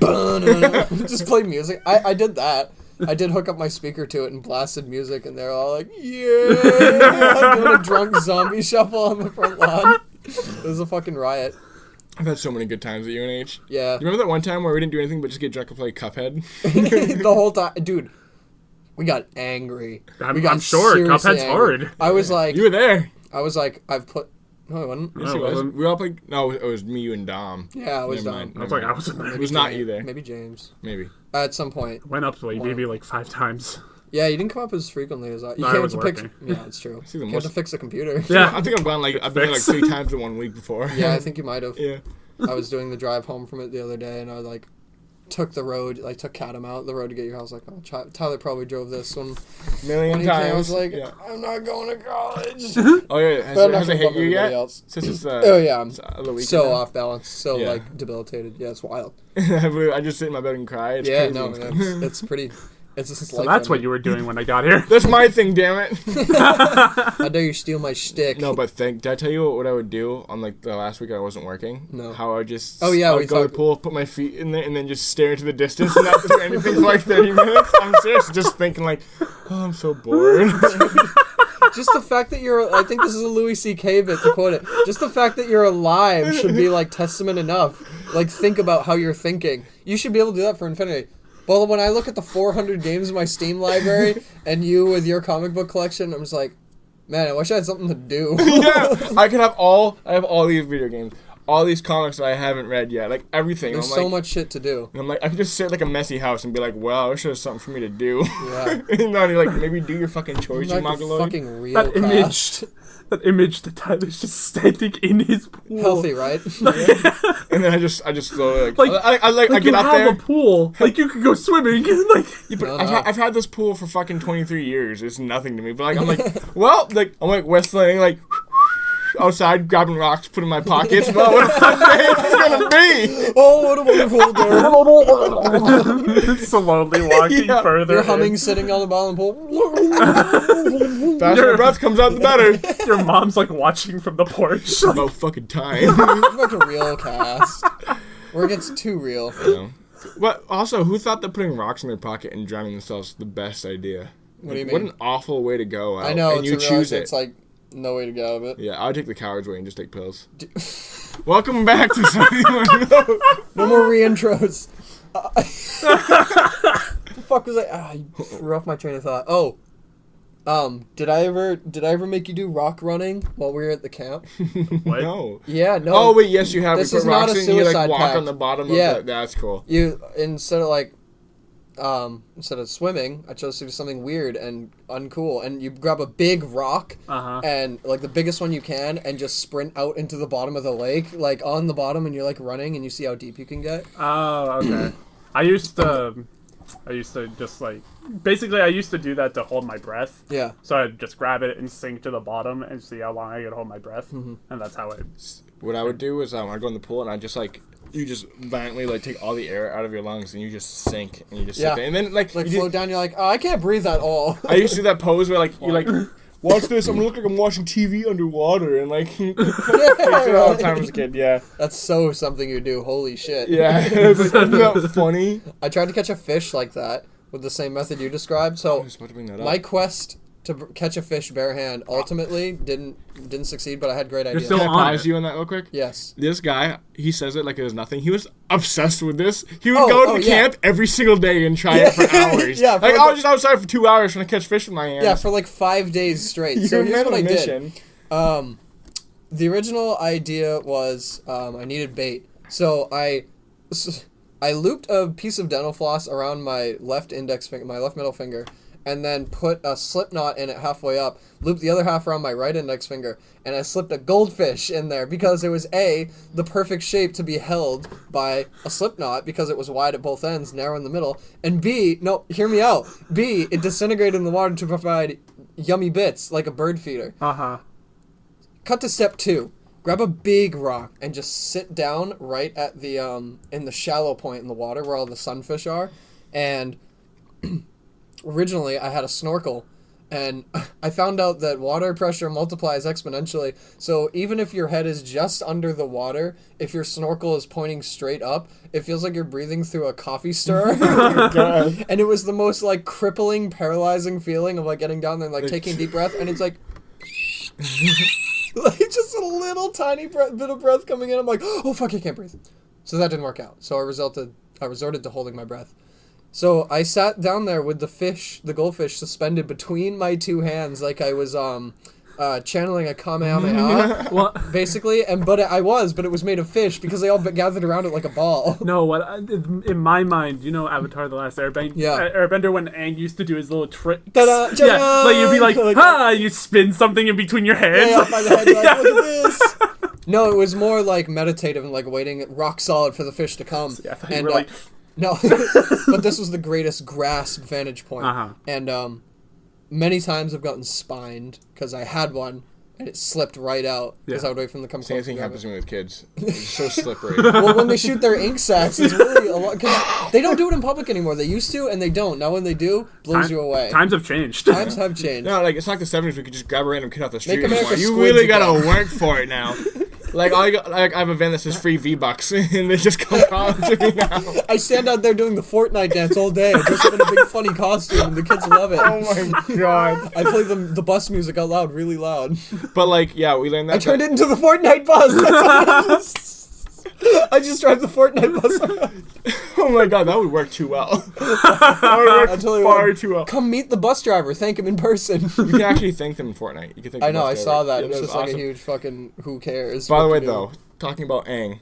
Just play music. I did that. I did hook up my speaker to it and blasted music, and they're all like, yeah, doing a drunk zombie shuffle on the front lawn. It was a fucking riot. I've had so many good times at UNH. Yeah. You remember that one time where we didn't do anything but just get drunk and play Cuphead? The whole time, dude. We got angry. I'm sure Cuphead's hard. I was like, You were there. I was like, I've put. No, I wasn't. Yes, it was. We all played. No, it was me, you, and Dom. Yeah, I was Never Dom. mind, I was never like, I mind. was It was not you there. Maybe James. Maybe. At some point. Went up to maybe like 5 times. Yeah, you didn't come up as frequently as I. You No, I came was to fix. working. Yeah, it's true. See the You had to most- fix a computer. Yeah. I think I've been like 3 times in 1 week before. Yeah, I think you might have. Yeah. I was doing the drive home from it the other day, and I like took the road, like took Catamount, the road to get your house. Like, oh, Tyler probably drove this one. Million When he came, times. I was like, Yeah. I'm not going to college. Oh yeah. But I'm not Has it gonna hit bum you everybody yet? else. Since it's Oh yeah, I'm it's a little weekend so now? off balance, so Yeah. like debilitated. Yeah, it's wild. I just sit in my bed and cry. It's Yeah, crazy. no, it's pretty. It's just So that's what you were doing when I got here. That's my thing, damn it. How dare you steal my shtick? No, but did I tell you what I would do on like the last week I wasn't working? No. How I would just Oh, yeah, I we would go to the talked- pool, put my feet in there, and then just stare into the distance and not do anything for like 30 minutes. I'm serious, just thinking like, oh, I'm so bored. Just the fact that you're, I think this is a Louis C.K. bit to quote it. Just the fact that you're alive should be like testament enough. Like think about how you're thinking. You should be able to do that for infinity. Well, when I look at the 400 games in my Steam library and you with your comic book collection, I'm just like, Man, I wish I had something to do. Yeah, I have all these video games, all these comics that I haven't read yet, like everything. There's I'm so like, much shit to do. and I'm like, I could just sit like a messy house and be like, well, I wish there was something for me to do. Yeah. You know, and you're like, maybe do your fucking chores, you Like the mongoloid. fucking real That image, cast. that image that Tyler's just standing in his pool. Healthy, right? And then I just slowly Like, I you get out have there. a pool. Like, you could go swimming. Like, Yeah, but No, I've had this pool for fucking 23 years. It's nothing to me. But like I'm like, well, like I'm like whistling, like outside, grabbing rocks, putting in my pockets. Well, what a fun day it's gonna be. Oh, what a wonderful day. slowly walking Yeah. further. You're in. humming, sitting on the bottom pool. Faster my breath comes out, the better. Your mom's like watching from the porch. About fucking time. Like a real cast. Where it gets too real. You know? But also, who thought that putting rocks in their pocket and drowning themselves was the best idea? What do you What mean? an awful way to go out. I know, and to you realize choose it. it's like no way to get out of it. Yeah, I would take the coward's way and just take pills. Welcome back to something. No more re-intros. The fuck was I? You threw off my train of thought. Oh, did I ever make you do rock running while we were at the camp? What? No. Yeah, no. Oh wait, yes, you have. This You is put not rocks a in, you like suicide walk pact. on the bottom Yeah. of the. That's cool. You instead of swimming, I chose to do something weird and uncool. And you grab a big rock and like the biggest one you can, and just sprint out into the bottom of the lake, like on the bottom, and you're like running, and you see how deep you can get. Oh, okay. I used to just like, basically I used to do that to hold my breath. Yeah. So I'd just grab it and sink to the bottom and see how long I could hold my breath, and that's how I. What I would do is I'd go in the pool and I just like you just violently like take all the air out of your lungs and you just sink and you just sit there and then like Like you float down, you're like, oh, I can't breathe at all. I used to do that pose where like you like watch this. I'm gonna look like I'm watching TV underwater and like I did it all the time as a kid. Yeah, That's so something you do. Holy shit. yeah. It's like, isn't that funny? I tried to catch a fish like that with the same method you described. I So was about to bring that up. my quest to catch a fish bare hand ultimately didn't succeed, but I had great ideas. still Can I on pause it. you on that real quick? Yes. This guy, he says it like it was nothing. He was obsessed with this. He would Oh, go to oh, the yeah. camp every single day and try it for hours. Yeah, like for I the- was just outside for 2 hours trying to catch fish with my hands. Yeah, for like 5 days straight. You So were here's meant what on I a mission. did. The original idea was I needed bait. So I looped a piece of dental floss around my left index finger, my left middle finger, and then put a slip knot in it halfway up, looped the other half around my right index finger, and I slipped a goldfish in there because it was A, the perfect shape to be held by a slip knot because it was wide at both ends, narrow in the middle, and B, no, hear me out, B, it disintegrated in the water to provide yummy bits like a bird feeder. Cut to step 2. Grab a big rock and just sit down right at the in the shallow point in the water where all the sunfish are. And originally I had a snorkel, and I found out that water pressure multiplies exponentially. So even if your head is just under the water, if your snorkel is pointing straight up, it feels like you're breathing through a coffee stir. God. And it was the most like crippling, paralyzing feeling of like getting down there and like taking a deep breath, and it's like like just a little tiny bit of breath coming in. I'm like, oh fuck, I can't breathe. So that didn't work out. So I resorted to holding my breath. So I sat down there with the goldfish suspended between my two hands, like I was channeling a Kamehameha, Well, basically. But it was made of fish because they all gathered around it like a ball. no, in my mind, you know Avatar: The Last Airbender? Yeah. Airbender, when Aang used to do his little tricks. Ta-da, Yeah, like you'd be like, like ha! You spin something in between your hands. Yeah, by the head, you're like, look at this. No, it was more like meditative and like waiting rock solid for the fish to come. Yeah, I thought you and were like, no, but this was the greatest grasp vantage point. And many times I've gotten spined because I had one and it slipped right out because Yeah. I would wait for them to come Same close. thing and grab happens it. to me with kids. It's so slippery. Well, when they shoot their ink sacs, it's really a lot. Cause they don't do it in public anymore. They used to, and they don't. Now when they do, blows you away. Times have changed. Times have changed. No, like it's like the 70s. We could just grab a random kid off the street. Make America anymore. You squids really again. gotta work for it now. Like I have a van that says free V-Bucks, and they just come calling to me now. I stand out there doing the Fortnite dance all day, dressed up in a big funny costume, and the kids love it. Oh my god! I play the bus music out loud, really loud. But like, yeah, we learned that. I turned it into the Fortnite bus. That's what it is. I just drive the Fortnite bus around. Oh my god, that would work too well. That would work I'll tell you far what, too well. Come meet the bus driver. Thank him in person. You can actually thank them in Fortnite. You can thank I the know, bus I driver. saw that. Yeah, It was that's just like awesome. a huge fucking who cares. By the what way, to do. though, talking about Aang,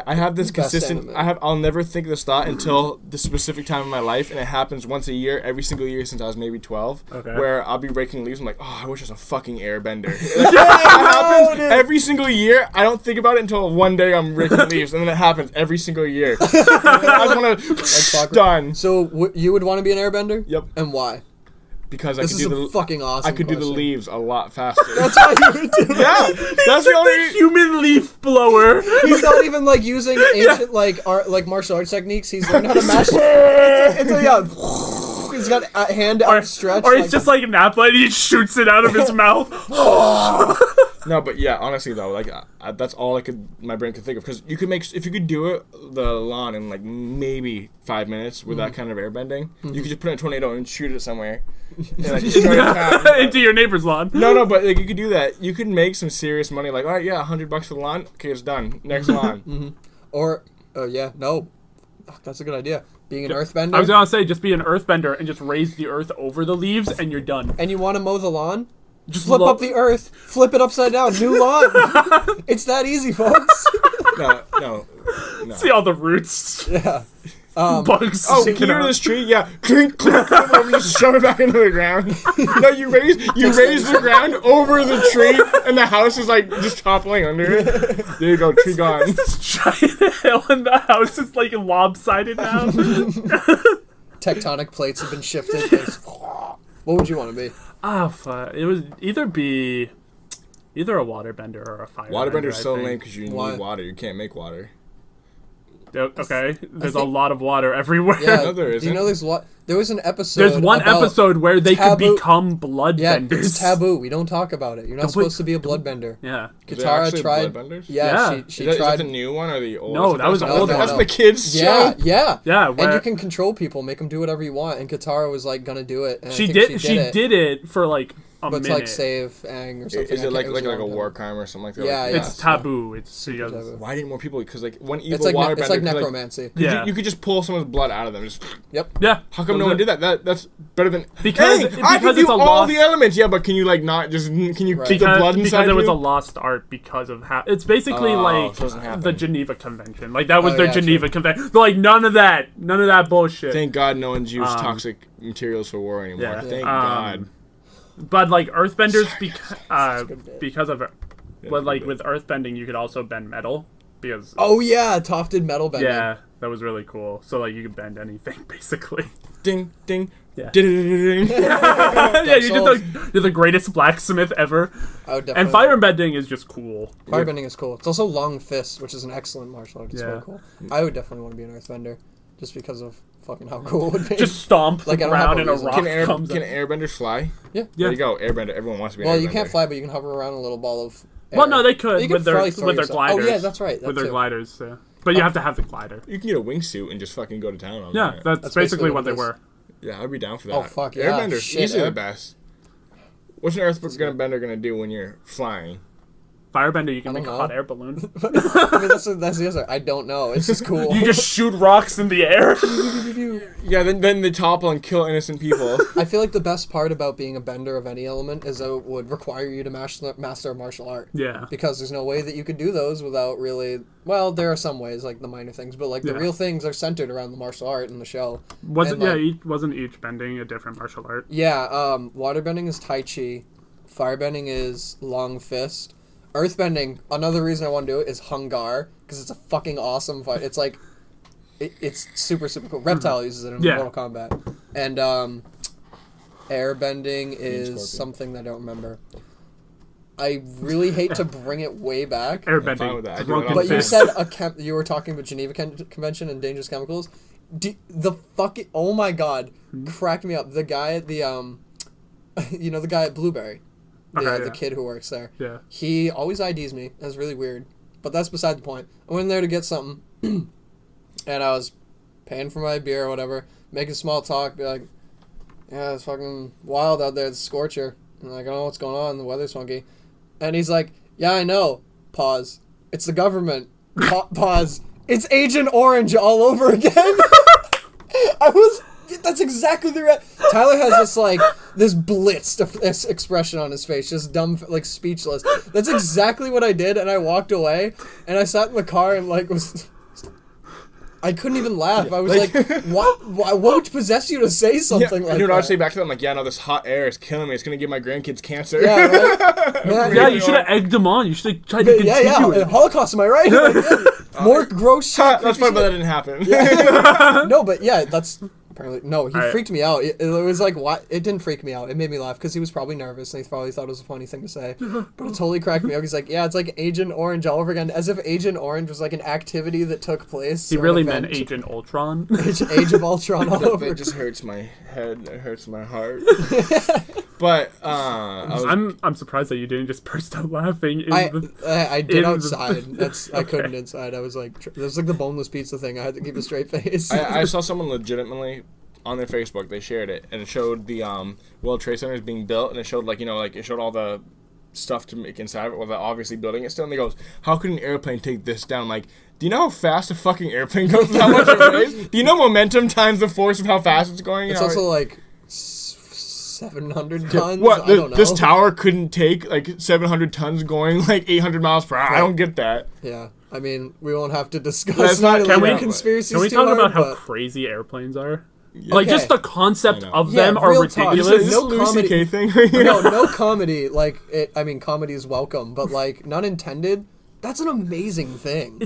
I have this Best consistent. anime. I'll never think this thought until the specific time in my life, and it happens once a year, every single year since I was maybe 12. Okay. Where I'll be raking leaves. I'm like, oh, I wish I was a fucking airbender. Like, that happens every single year. I don't think about it until one day I'm raking leaves, and then it happens every single year. I just want to done. So you would want to be an airbender? Yep. And why? Because I This could is do a fucking awesome I could do the question. leaves a lot faster. That's why you would do Yeah, that's the only. Human leaf blower. He's not even like using ancient like martial arts techniques. He's learned how to mash. It's a, yeah. He's got a hand outstretched. Or it's just like Nappa and he shoots it out of his mouth. No, but yeah, honestly though, like that's all my brain could think of, because you could if you could do it the lawn in like maybe 5 minutes with that kind of airbending, you could just put in a tornado and shoot it somewhere, and, like, destroy the town. Into your neighbor's lawn. No, but like you could do that. You could make some serious money. Like, all right, yeah, $100 for the lawn. Okay, it's done. Next lawn. Or no, fuck, that's a good idea. Being an earthbender. I was gonna say, just be an earthbender and just raise the earth over the leaves and you're done. And you want to mow the lawn? Just Flip up the earth, flip it upside down, new lawn. It's that easy, folks. No. See all the roots. Yeah. Bugs. Oh, sticking can you hear out. this tree? Yeah. Clink, clink, clink, and just shove it back into the ground. No, you raise the ground over the tree, and the house is like just toppling under it. There you go, tree gone. This giant hill in the house is like lopsided now. Tectonic plates have been shifted. What would you want to be? Fuck. It was either a waterbender or a firebender. Waterbender is so I think. lame because you Why? need water. You can't make water. Okay, there's a think- lot of water everywhere. Yeah. No, there Do you isn't. know there was an episode. There's one about- episode where they could taboo- become bloodbenders. Yeah, it's taboo. We don't talk about it. You're not Don't supposed we- to be a bloodbender. Yeah. Is there Katara actually tried. bloodbenders? Yeah, Yeah. she Is tried. that the new one or the old? No, that was the old That's one. the kids Yeah, show. yeah. Yeah, And where- you can control people, make them do whatever you want. And Katara was like gonna do it. And I She think did it for like a But it's minute. like save Aang or something. Is I it like can't- was a long war time. crime or something like that? Yeah, Like, yeah. It's taboo. It's because taboo. Why didn't more people? Because like one evil It's like waterbender. it's like could, like, necromancy. Yeah. you could just pull someone's blood out of them. Just, Yep. yeah. how come no one did that? That's better than Because- hey, because I can it's do a all lost- the elements. Yeah, but can you like not just? Can you Right. keep the blood inside because it was you? a lost art because of it's basically Oh, like so it doesn't happen. the Geneva Convention. Like that was Oh, their yeah, Geneva Convention. They're like none of that bullshit. Thank God no one's used toxic materials for war anymore. yeah. Thank God. But like earthbenders, bit. because of but like with earthbending, you could also bend metal because Oh yeah, tufted metal bending. yeah, that was really cool. So like you could bend anything basically. Ding ding. Yeah. Ding. Yeah, sold. you're the greatest blacksmith ever. I would And definitely. firebending is just cool. Firebending is cool. It's also long fists, which is an excellent martial art. It's Yeah. very cool. I would definitely want to be an earthbender, just because of fucking how cool it would be. Just stomp Like, the I don't have ground a and a reason. rock Can comes can up. airbenders fly? yeah. Yeah. There you go, airbender. Everyone wants to be. Well, an you airbender. can't fly, but you can hover around a little ball of. Air. Well, no, they could You can with their probably throw yourself- gliders. Oh yeah, that's right. With that their too. gliders, yeah. But you have to have the glider. You can get a wingsuit and just fucking go to town on Yeah, that. that's basically what they it is. were. Yeah, I'd be down for that. Oh, fuck, yeah. Airbenders, Shit, easily air- the best. What's an earthbender gonna do when you're flying? Firebender, you can I make don't a know. hot air balloon. I mean, that's the answer. I don't know. It's just cool. You just shoot rocks in the air. Yeah, then they topple and kill innocent people. I feel like the best part about being a bender of any element is that it would require you to master a martial art. Yeah. Because there's no way that you could do those without really. Well, there are some ways, like the minor things, but like the Yeah. real things are centered around the martial art in the show. Wasn't And, like, wasn't each bending a different martial art? Yeah, waterbending is Tai Chi, firebending is Long Fist, earthbending, another reason I want to do it is Hungar, because it's a fucking awesome fight. It's like, it's super, super cool. Reptile uses it in Yeah. Mortal Kombat. And airbending is Scorpion. something that I don't remember. I really hate to bring it way back. fine Airbending. with that. I do Drunken it all But you fist. said you were talking about Geneva Convention and dangerous chemicals. The fucking oh my god, cracked me up. The guy at the you know the guy at Blueberry, Okay, the yeah. kid who works there. Yeah. He always IDs me. That's really weird, but that's beside the point. I went in there to get something, and I was paying for my beer or whatever, making small talk, be like, "Yeah, it's fucking wild out there. It's a scorcher." And I'm like, "I don't know what's going on. The weather's funky," and he's like, "Yeah, I know." Pause. It's the government. Pause. It's Agent Orange all over again. That's exactly the Tyler has this blitzed expression on his face, just dumb, like speechless. That's exactly what I did, and I walked away, and I sat in the car and I couldn't even laugh. I was like, what would possess you to say something like dude, that? I would say back to them, like, yeah, no, this hot air is killing me. It's going to give my grandkids cancer. Yeah, right? Yeah, you should have egged them on. You should have tried to continue it. Holocaust, am I right? Like, yeah. More gross shit. That's funny, but that didn't happen. Yeah. No, but yeah, that's... Apparently, no, he Right. freaked me out. It was like, what? It didn't freak me out. It made me laugh because he was probably nervous and he probably thought it was a funny thing to say. But it totally cracked me up. He's like, yeah, it's like Agent Orange all over again, as if Agent Orange was like an activity that took place. He really meant Agent Ultron. Age of Ultron all over. It just hurts my head. It hurts my heart. But I'm surprised that you didn't just burst out laughing. I did outside. I couldn't inside. I was like, it was like the boneless pizza thing. I had to keep a straight face. I saw someone legitimately on their Facebook. They shared it, and it showed the World Trade Centers being built, and it showed it showed all the stuff to make inside of it. Well, they're obviously building it still. And they goes, "How could an airplane take this down?" I'm like, do you know how fast a fucking airplane goes? And how much it weighs? Do you know momentum times the force of how fast it's going? It's also like 700 tons. What? I don't know. This tower couldn't take like 700 tons going like 800 miles per hour. I don't get that. Yeah, I mean, we won't have to discuss That's not- conspiracies. Can we too talk hard, about how but- crazy airplanes are? Yeah. Like, Okay. just the concept of Yeah, them are real talk. ridiculous. Is this No a Louis comedy- C.K. thing? No comedy. Like, comedy is welcome, but like, not intended. That's an amazing thing.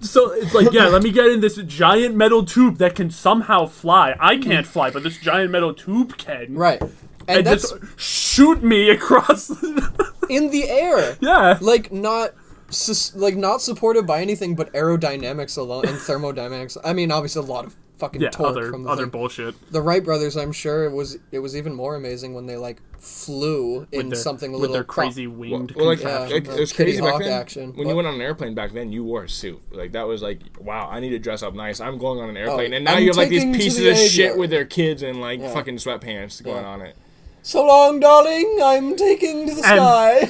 So it's like, yeah, let me get in this giant metal tube that can somehow fly. I can't fly, but this giant metal tube can. Right. And that's just shoot me across. in the air. Yeah. Like, not supported by anything but aerodynamics alone and thermodynamics. I mean, obviously a lot of fucking Yeah, torque from the other thing. bullshit. The Wright brothers, I'm sure it was even more amazing when they like flew in Their- something a with little their crazy winged Well, like, contraption. Yeah. it was Kitty crazy back Hawk then. action, When but- you went on an airplane back then, you wore a suit. Like that was like, wow, I need to dress up nice. I'm going on an airplane, and now I'm you have like these taking to pieces the of shit aviary. with their kids and like Yeah. fucking sweatpants going on it. So long, darling. I'm taking to the sky.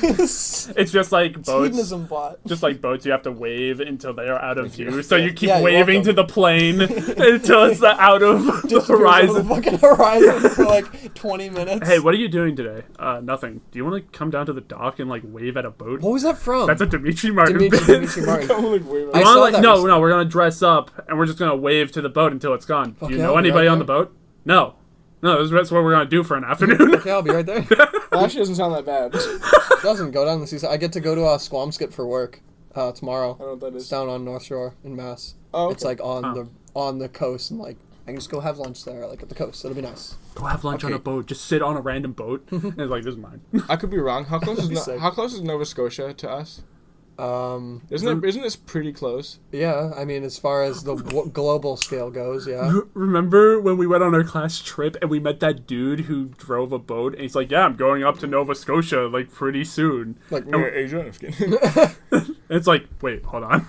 It's just like boats. Hedonism bot. Just like boats, you have to wave until they are out of view. So you keep Yeah, you're waving to welcome. the plane until it's out of the horizon. The fucking horizon for like 20 minutes. Hey, what are you doing today? Nothing. Do you want to come down to the dock and like wave at a boat? What was that from? That's a Dimitri Martin bit. Dimitri Martin. I'm like, wait a minute. I You wanna, saw like, that no, recently. no, we're gonna dress up and we're just gonna wave to the boat until it's gone. Do you Okay, know I'll be anybody right on the there. boat? No. No, that's what we're gonna do for an afternoon. Okay, I'll be right there. Well, actually, doesn't sound that bad. Doesn't go down the seaside. I get to go to Squamscott for work tomorrow. I don't know what that It's is. down on North Shore in Mass. Oh, It's okay. like on the coast, and like I can just go have lunch there, like at the coast. It'll be nice. Go have lunch on Okay. a boat. Just sit on a random boat. And it's like, this is mine. I could be wrong. How close is sick. how close is Nova Scotia to us? Isn't this pretty close? Yeah, I mean, as far as the global scale goes, yeah. Remember when we went on our class trip and we met that dude who drove a boat? And he's like, yeah, I'm going up to Nova Scotia, like, pretty soon. Like, Near Asia? I'm just kidding. And it's like, wait, hold on.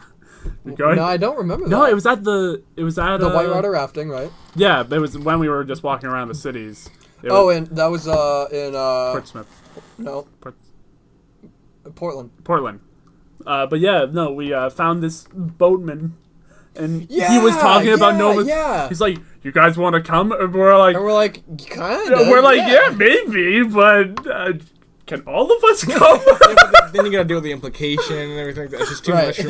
You going? no, I don't remember. No, that. it was at the whitewater rafting, right? Yeah, it was when we were just walking around the cities. It Oh, was and that was in Portsmouth, no, Portland. Portland. But yeah, no, we found this boatman, and he Yeah, was talking about Nova. yeah. He's like, "You guys want to come?" And we're like, And we're like, kind of. "We're like, yeah, maybe, but can all of us go?" Then you gotta deal with the implication and everything. That's just too Right. much for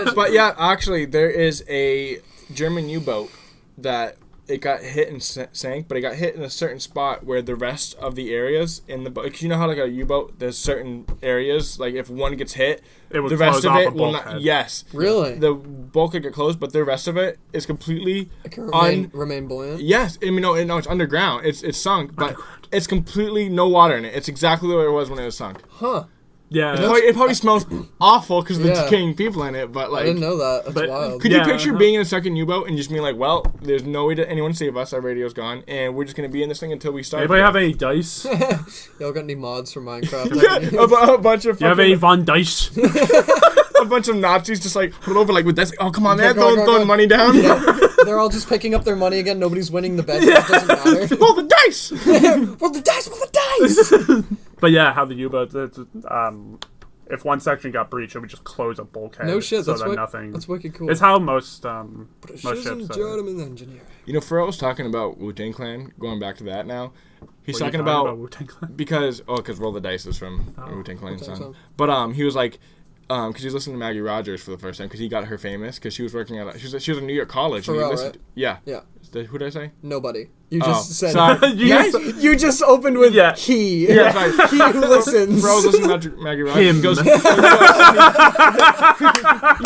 me. But yeah, actually, there is a German U-boat that it got hit and sank, but it got hit in a certain spot where the rest of the areas in the boat, because you know how like a U-boat, there's certain areas, like if one gets hit, It would the rest close of off it a will not. bulkhead. Yes, Really? the bulk could get closed, but the rest of it is completely It can remain buoyant. Yes, I mean no, it's underground. It's sunk, but it's completely no water in it. It's exactly the way it was when it was sunk. Huh. Yeah, It probably smells awful because of the Yeah. decaying people in it, but I like, didn't know that. That's But- wild. could Yeah, you picture uh-huh. being in a second U-boat and just being like, well, there's no way to anyone save us. Our radio's gone, and we're just gonna be in this thing until we start. anybody have any dice? You Y'all got any mods for Minecraft? a bunch of have any fucking, Von Dice? a bunch of Nazis just like pulled over like with this. Oh come on, man, Go. throwing money down. Yeah. They're all just picking up their money again. Nobody's winning the bet. It doesn't matter. Roll the dice. Roll the dice. Roll the dice. But yeah, how the U-boat, if one section got breached, it would just close a bulkhead. No shit. So That's that nothing. That's wicked cool. It's how most But most ships. German engineer. You know, Pharrell was talking about Wu-Tang Clan. Going back to that now, he's Were you talking about Wu-Tang Clan? because Roll the Dice is from Wu-Tang Clan Wu-Tang song. song. But he was like, because he was listening to Maggie Rogers for the first time because he got her famous because she was working at she was in New York College. And he Pharrell, listened, right? Yeah. Yeah. Who did I say? Nobody. You just said. Sorry. You just opened with Yeah. he. Yeah, sorry. He who listens. Pharrell was listening to Maggie Rogers. Him. He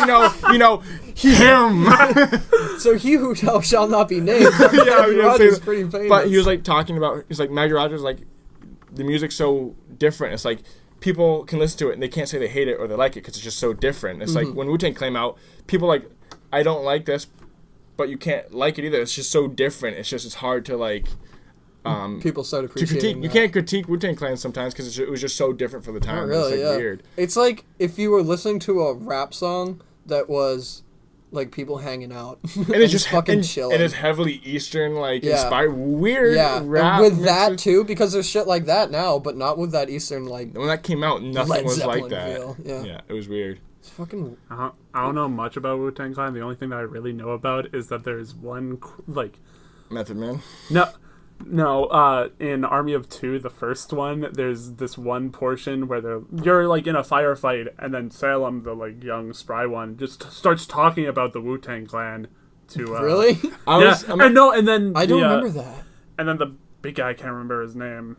goes, you know, him. So he who shall not be named. Yeah, Rogers pretty famous. But he was like talking about, he's like, Maggie Rogers, like, the music's so different. It's like, people can listen to it and they can't say they hate it or they like it because it's just so different. It's like, when Wu-Tang came out, people like, I don't like this, but you can't like it either. It's just so different. It's hard to, like, people start to appreciating critique. that. You can't critique Wu-Tang Clan sometimes because it was just so different for the time. Not really, it's, like, yeah. weird. It's like if you were listening to a rap song that was like people hanging out And it's just fucking and, chilling. and it's heavily Eastern, like, Yeah. inspired. Weird yeah, rap. and with that mixes. too, because there's shit like that now, but not with that Eastern like When that came out, nothing Led was Zeppelin like that. feel. Yeah. Yeah, it was weird. it's fucking. I don't know much about Wu-Tang Clan. The only thing that I really know about is that there's one like Method Man. No, in Army of Two, the first one, there's this one portion where you're like in a firefight, and then Salem, the like young spry one, just starts talking about the Wu-Tang Clan to Really? and then I don't remember that. and then the big guy, I can't remember his name.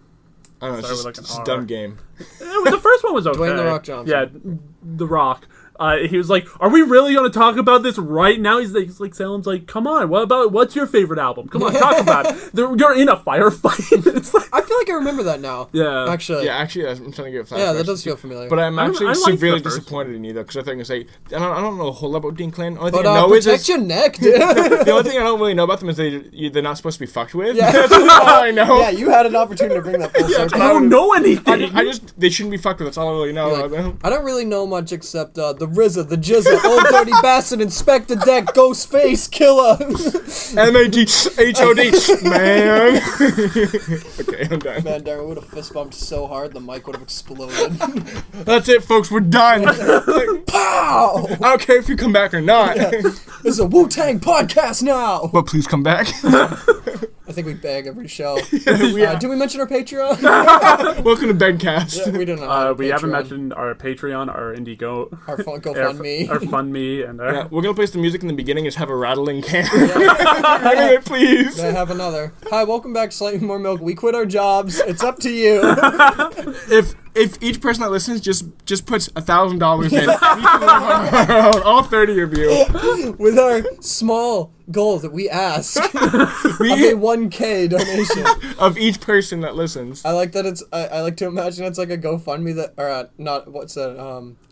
I don't know, Started it's with, just, like, an it's a R. dumb game. The first one was okay. Dwayne "The Rock" Johnson. Yeah, The Rock. He was like, "Are we really going to talk about this right now?" He's like, Salem's like, "Come on, what's your favorite album? Come on, talk about it." You're in a firefight. It's like, I feel like I remember that now. yeah, Actually. Yeah, actually, I'm trying to get flashbacks. Yeah, that does feel familiar. But I'm actually I like severely the first disappointed in you, though, because I think I say, I don't know a whole lot about Dean Clan. Only thing But I know is protect your neck, dude. the only thing I don't really know about them is they're not supposed to be fucked with. Yeah. That's all I know. Yeah, you had an opportunity to bring that full circle. I don't know anything. I just they shouldn't be fucked with. That's all I really know. You're like, I don't really know much except the RZA, the Jizza, Old Dirty Bastard, Inspector Deck, Ghostface, Killer. MAGHOD, man. Okay, I'm done. Man, Daren would have fist bumped so hard the mic would have exploded. That's it, folks. We're done. Pow! I don't care if you come back or not. This is a Wu-Tang podcast now. But please come back. I think we beg every show. Yeah. Do we mention our Patreon? Welcome to Bedcast. Yeah, we don't know. We haven't mentioned our Patreon, our Indiegogo, our GoFundMe. our FundMe, and Yeah, we're gonna place the music in the beginning and just have a rattling can. Anyway, please. May I have another? Hi, welcome back to Slightly More Milk. We quit our jobs. It's up to you. If each person that listens just puts $1,000 in, we can live on our own, all 30 of you. With our small goal that we ask of a 1K donation. Of each person that listens. I like that it's. I like to imagine it's like a GoFundMe that, or not. What's that?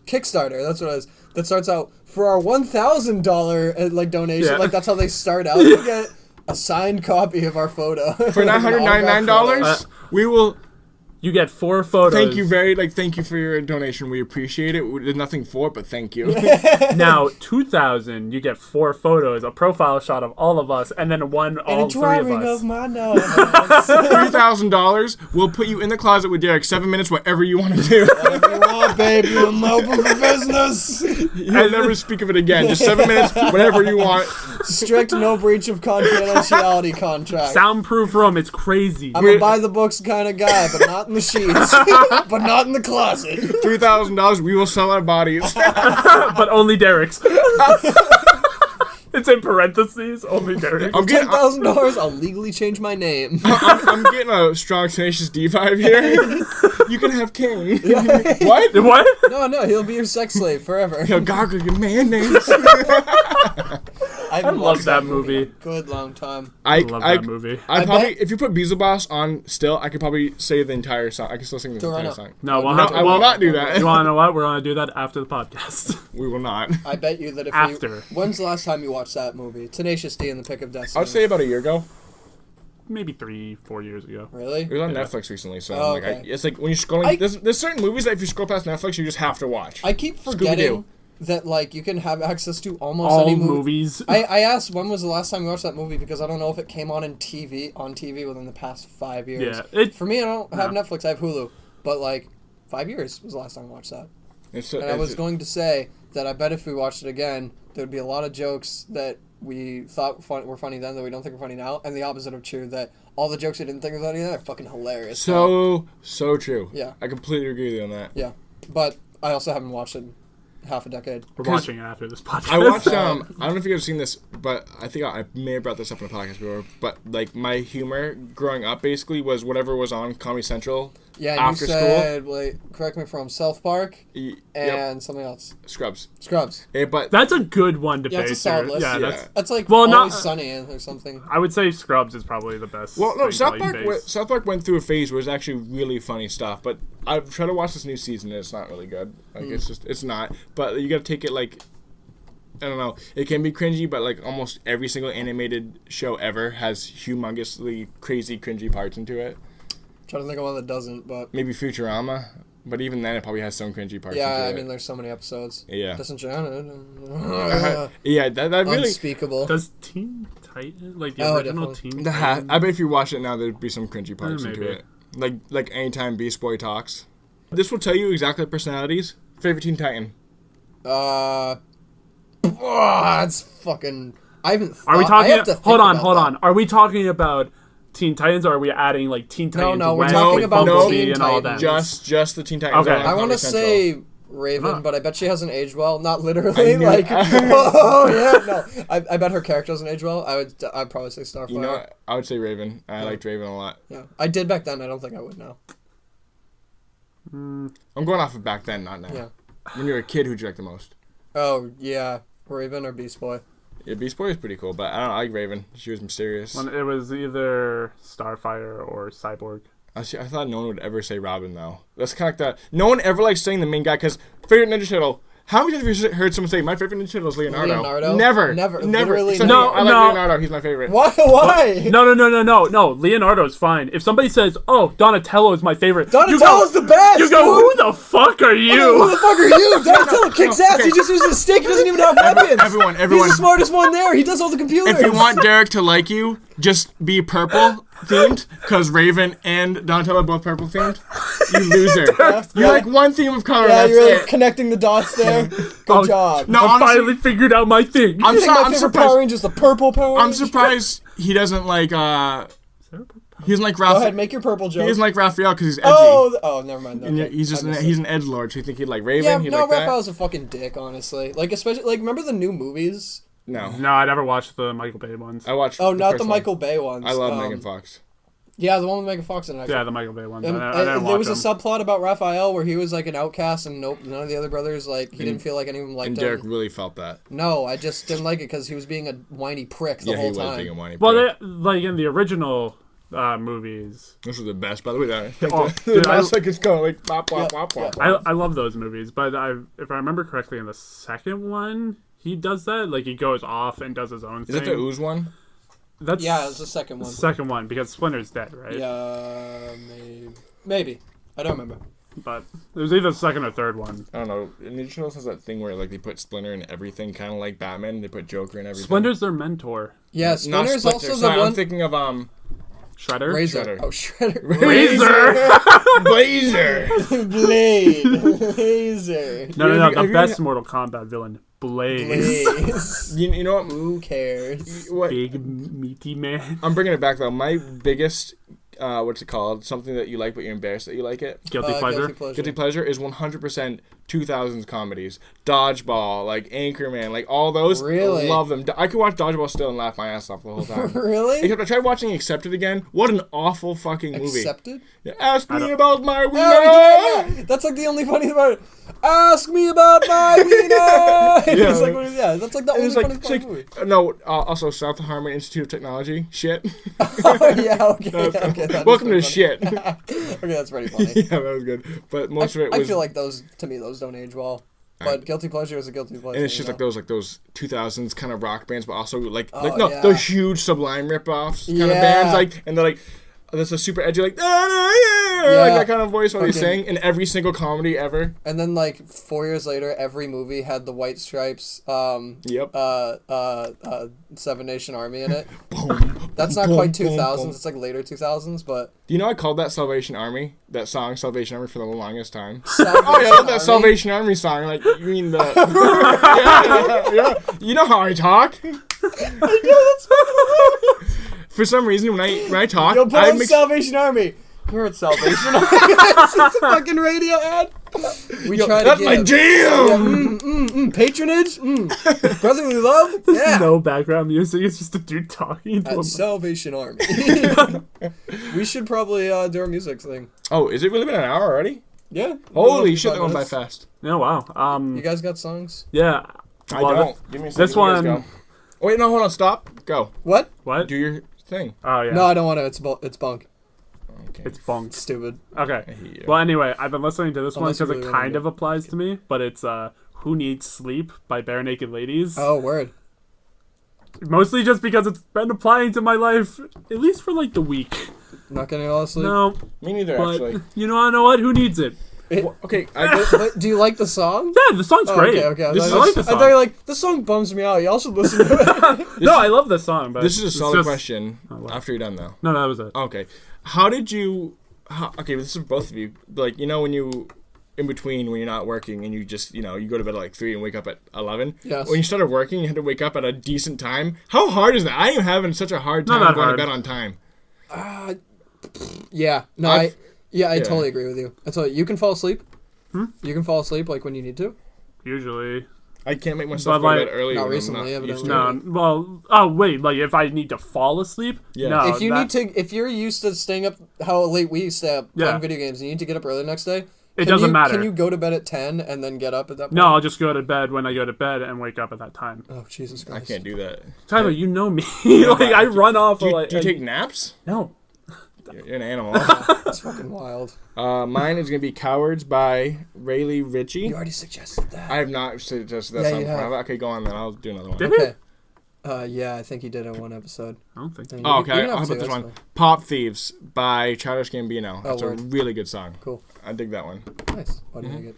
Kickstarter. That's what it is. That starts out for our $1,000 like donation. Yeah. Like that's how they start out. You get a signed copy of our photo For $999, we will. you get 4 photos. Thank you for your donation. We appreciate it. There's nothing for it, but thank you. Now, 2,000, you get 4 photos, a profile shot of all of us, and then all 3 of us. my nose. $3,000, we'll put you in the closet with Derek 7 minutes, whatever you want to do. Whatever you want, baby. I'm open for business. You'll never speak of it again. Just 7 minutes, whatever you want. Strict no breach of confidentiality contract. Soundproof room, it's crazy. I'm a buy the books kind of guy, but not in the sheets. But not in the closet. $3,000, we will sell our bodies. But only Derek's. It's in parentheses, only Derek. I'm getting, $10,000, I'll legally change my name. I'm getting a strong Tenacious D vibe here. You can have King. What? What? No, he'll be your sex slave forever. Yo, gargle your mayonnaise. I love that movie. Good long time. I love that movie. I probably, bet- if you put Beelzebub on still, I could probably say the entire song. I can still sing the entire song. No, I will not do that. You want to know what? We're going to do that after the podcast. We will not. I bet you that if After. When's the last time you watched that movie? Tenacious D and the Pick of Destiny. I would say about a year ago. Maybe 3-4 years ago. Really? It was on Yeah. Netflix recently, so Oh, like, okay. it's like when you're scrolling. There's certain movies that if you scroll past Netflix, you just have to watch. I keep Scooby-Doo. forgetting that like you can have access to almost All any movie. movies. I asked when was the last time you watched that movie because I don't know if it came on TV within the past 5 years. Yeah. For me, I don't have No. Netflix. I have Hulu, but like 5 years was the last time I watched that. So, And I was going to say that I bet if we watched it again, there would be a lot of jokes that we thought were funny then that we don't think are funny now, and the opposite of true, that all the jokes we didn't think were funny then are fucking hilarious. So true. Yeah. I completely agree with you on that. Yeah. But I also haven't watched it in half a decade. We're watching it after this podcast. I watched, I don't know if you guys have seen this, but I think I may have brought this up in a podcast before, but, like, my humor growing up, basically, was whatever was on Comedy Central Yeah, and after you said, wait, correct me if I'm wrong, South Park and something else. Scrubs. Scrubs. Yeah, but That's a good one to Yeah, it's a base solid your- list. Yeah, Yeah. That's like Well, Always not- Sunny or something. I would say Scrubs is probably the best. Well, no, thing South to, Park. like, base. South Park went through a phase where it was actually really funny stuff, but I've tried to watch this new season and it's not really good. Like it's not. But you got to take it like, I don't know. It can be cringy, but like almost every single animated show ever has humongously crazy cringy parts into it. Trying to think of one that doesn't, but Maybe Futurama, but even then it probably has some cringy parts. yeah, into I it. mean, there's so many episodes. Yeah. Disenchanted. Yeah, that really. Unspeakable. Does Teen Titan, like the Oh, original definitely. Teen Titan? I bet if you watch it now, there'd be some cringy parts into maybe. it. Like anytime Beast Boy talks. This will tell you exactly the personalities. Favorite Teen Titan. It's fucking. I haven't. Are we I talking? have to think Hold on, about hold that. on. Are we talking about Teen Titans, or are we adding like Teen Titans? no, we're West talking with about Bumblebee Teen and all Titans. that. Just the Teen Titans. Okay. on I want Comedy to Central. say Raven, Huh. but I bet she hasn't aged well. Not literally, I knew- like. Oh yeah, no. I bet her character doesn't age well. I'd probably say Starfire. You know what? I would say Raven. I liked Raven a lot. Yeah, I did back then. I don't think I would now. I'm going off of back then, not now. Yeah. When you were a kid, who'd you like the most? Oh yeah, Raven or Beast Boy. Yeah, Beast Boy is pretty cool, but I don't know, I like Raven. She was mysterious. When it was either Starfire or Cyborg. I thought no one would ever say Robin, though. That's kind of like no one ever likes saying the main guy, because favorite Ninja Turtle. How many times have you heard someone say, my favorite Ninja Turtle is Leonardo? Never. Never. Literally Except never. me. I like No. Leonardo. He's my favorite. Why? Why? No. Leonardo's fine. If somebody says, "Oh, Donatello is my favorite," Donatello's the best. You go, dude. "Who the fuck are Who you?" the fuck are you? Donatello kicks ass. He just uses a stick. He doesn't even have weapons. Everyone. He's the smartest one there. He does all the computers. If you want Derek to like you, just be purple themed, because Raven and Donatello are both purple themed. You loser. You like one theme of color, yeah, that's you're it. like connecting the dots there. Good Oh, job. No, I honestly, finally figured out my thing. I'm I think my I'm favorite Power surprised. Ranger is the purple Power Ranger. I'm surprised he doesn't like, he doesn't like Go Raphael. ahead, make your purple joke. He doesn't like Raphael because he's edgy. Never mind. And Okay. he's just I missed he's it. an edgelord, so you think he'd like Raven? Yeah, he'd no, like that? Raphael's a fucking dick, honestly. Like, especially, like, remember the new movies? No. No, I never watched the Michael Bay ones. I watched Oh, not first the one. Michael Bay ones. I love Megan Fox. Yeah, the one with Megan Fox in it. Yeah, the Michael Bay ones. And, I didn't there watch was them. a subplot about Raphael where he was like an outcast and none of the other brothers, like, he didn't feel like anyone liked And him. Derek really felt that. No, I just didn't like it because he was being a whiny prick the Yeah, he whole was time. being a whiny Well, prick. they, like in the original movies, This was the best, by the way. That Oh, the dude, mouse like is going like pop, pop, Yeah, pop, pop. I love those movies. But if I remember correctly, in the second one, he does that. Like he goes off and does his own Is thing. that the ooze one? That's Yeah, it's the second one. second one because Splinter's dead, right? Yeah, maybe. I don't remember. But it was either the second or third one. I don't know. Ninja Turtles has that thing where like they put Splinter in everything, kind of like Batman. They put Joker in everything. Splinter's their mentor. Yeah, Not Splinter's Splinter. also the Sorry, one. I'm thinking of Shredder. Razor. Shredder. Oh, Shredder. Razor. Blazer. Blade. Laser. No. Have The you- best Mortal Kombat villain, Blaze. Blaze. You know what? Who cares? What? Big meaty man. I'm bringing it back though. My biggest, what's it called? Something that you like, but you're embarrassed that you like it. Guilty pleasure. Guilty pleasure is 100% 2000s comedies. Dodgeball, like Anchorman, like all those. Really? Love them. I could watch Dodgeball still and laugh my ass off the whole time. Really? Except I tried watching Accepted again. What an awful fucking movie. Accepted? Yeah, ask me about my wiener. Oh, yeah. That's like the only funny about it. Ask me about my wiener. Yeah. It's like, that's like the It only was like, funny it's part of like the movie. no. Also, South Harmon Institute of Technology. Shit. Oh, yeah, okay. Okay, that is Welcome to pretty shit. funny. Okay, that's pretty funny. Yeah, that was good. But most of it was. I feel like those don't age well. But guilty pleasure is a guilty pleasure. And it's just you like those 2000s kind of rock bands, but also like Oh, no, yeah. those huge Sublime ripoffs kind of Yeah. bands, like, and they're like, that's a super edgy, like, like that kind of voice while they Fucking- sing in every single comedy ever. And then like 4 years later, every movie had the White Stripes, Yep. Seven Nation Army in it. Boom, That's not boom, quite boom, 2000s. boom. It's like later 2000s, but Do you know I called that Salvation Army? That song, Salvation Army, for the longest time. Salvation Oh, yeah, that Army? Salvation Army song. Like, you mean the... yeah. You know how I talk. For some reason, when I talk, Yo, put I on mix... Salvation Army. You're at Salvation Army. It's just a fucking radio ad. We try to That's get my jam! patronage, brotherly love. Yeah. No background music. It's just a dude talking to At him. Salvation Army. We should probably do our music thing. Oh, is it really been an hour already? Yeah. Holy shit, that went by fast. Yeah, wow. You guys got songs? Yeah. I Well, don't. Give me a second. this You guys one- go. Oh, wait, no, hold on. Stop. Go. What? What? Do your thing. Oh, yeah. No, I don't want to. It's bunk. Okay. It's bunk. Stupid. Okay. hate you. Well, anyway, I've been listening to this Unless one you because really it wanna kind do of applies to me, but it's Who Needs Sleep by Bare Naked Ladies. Oh, word. Mostly just because it's been applying to my life, at least for like the week. Not getting all asleep. No, Me neither, but actually. I know what? Who needs it? Well, okay, I did, But do you like the song? Yeah, the song's Oh, great. Okay. This I is- thought- I like the I thought song. you were like, this song bums me out. Y'all should listen to it. No, I love this song, but this is a it's solid just- question. wow. After you're done, though. No, that was it. Okay. How did you... okay, this is for both of you. Like, you know when you... In between, when you're not working and you just, you go to bed at like 3 and wake up at 11. Yes. When you started working, you had to wake up at a decent time. How hard is that? I am having such a hard Not time that going hard. to bed on time. Yeah. No, I I totally agree with you. I tell you can fall asleep. You can fall asleep like when you need to. Usually. I can't make myself But, go to like- bed early. Not when I'm recently, not used evidently. to No, it. well, oh wait, like if I need to fall asleep? Yeah. No, If you need to, if you're used to staying up how late we stay up playing Yeah. video games, and you need to get up early the next day. It doesn't matter. Can you go to bed at 10 and then get up at that point? No, I'll just go to bed when I go to bed and wake up at that time. Oh, Jesus I Christ. can't do that. Tyler, you know me. like but I run off. Do you, like, do you take naps? No. You're an animal. That's fucking wild. Mine is going to be Cowards by Rayleigh Ritchie. You already suggested that. I have not suggested that Yeah, song you before. have. Okay, go on then. I'll do another one. Did Okay. Yeah, I think he did in one episode. I don't think so. And Oh, you okay. can How have about two, this that's one? fine. Pop Thieves by Childish Gambino. That's a word. really good song. Cool. I dig that one. Nice. Why do you like it?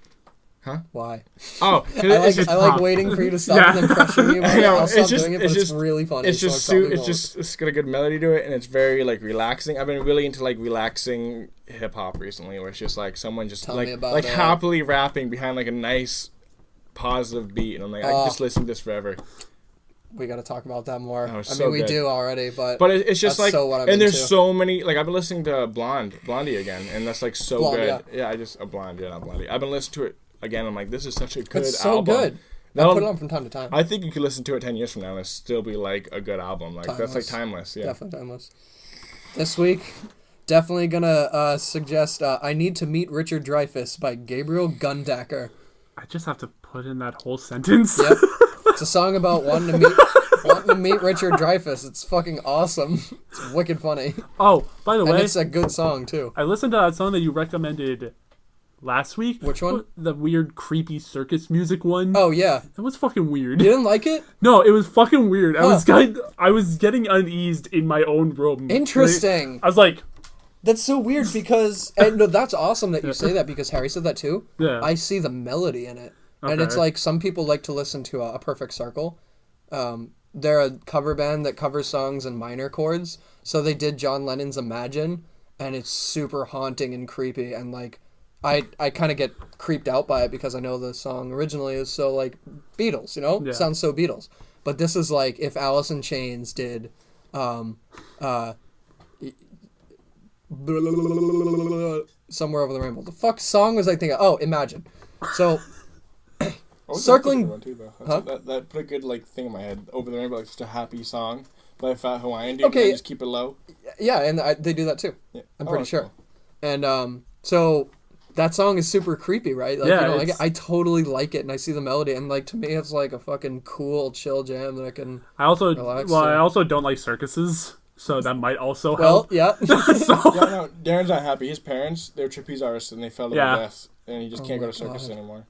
Huh? Why? Oh, 'cause I like, it's just I like pop. waiting for you to stop Yeah. and then pressuring you. I know, I'll it's stop just- doing it, but it's it's just- really funny. it's so just I probably it's won't. just it's got a good melody to it, and it's very like relaxing. I've been really into like relaxing hip hop recently, where it's just like someone just Tell me like about like it. happily rapping behind like a nice positive beat, and I'm like I can just listen to this forever. We got to talk about that more. Oh, I it's mean, so we good. do already, but It's just That's like, so what I'm and there's into. so many, like I've been listening to Blondie again, and that's like so Blonde, good. yeah. A Blonde, yeah, not Blondie. I've been listening to it again. I'm like, this is such a good it's so album. good. I That'll- put it on from time to time. I think you could listen to it 10 years from now and it'll still be like a good album. Like that's like timeless. Yeah. Definitely timeless. This week, definitely gonna suggest "I Need to Meet Richard Dreyfuss" by Gabriel Gundacker. I just have to put in that whole sentence. Yep, it's a song about wanting to meet Richard Dreyfuss. It's fucking awesome. It's wicked funny, Oh, by the and way, it's a good song too. I listened to that song that you recommended last week. Which one? The weird, creepy circus music one. Oh yeah, That was fucking weird. you didn't like it? No, it was fucking weird. Huh. I was getting uneased in my own room. Interesting. I was like, That's so weird because, and no, that's awesome that you say that because Harry said that too. Yeah. I see the melody in it. And it's Okay. like some people like to listen to a Perfect Circle. They're a cover band that covers songs in minor chords. So they did John Lennon's Imagine, and it's super haunting and creepy. And like, I kind of get creeped out by it because I know the song originally is so like Beatles, you know? Yeah. Sounds so Beatles. But this is like if Alice in Chains did Somewhere Over the Rainbow. The fuck song was I thinking? Oh, Imagine. So circling- One too, though. Huh? That put a good like thing in my head. Over the Rainbow, like just a happy song by a Fat Hawaiian dude. Okay. And just keep it low. yeah, and they do that too. Yeah. I'm Oh, pretty that's sure. cool. And so that song is super creepy, right? Like, Yeah, you know, like, it's- I totally like it, and I see the melody, and like to me, it's like a fucking cool, chill jam that I can. I also, Relax, I yeah. also don't like circuses, so that might also Well, help. yeah. So, Yeah, no, Darren's not happy. His parents, they're trapeze artists, and they fell to Yeah. their death, and he just can't go to my circus God. anymore.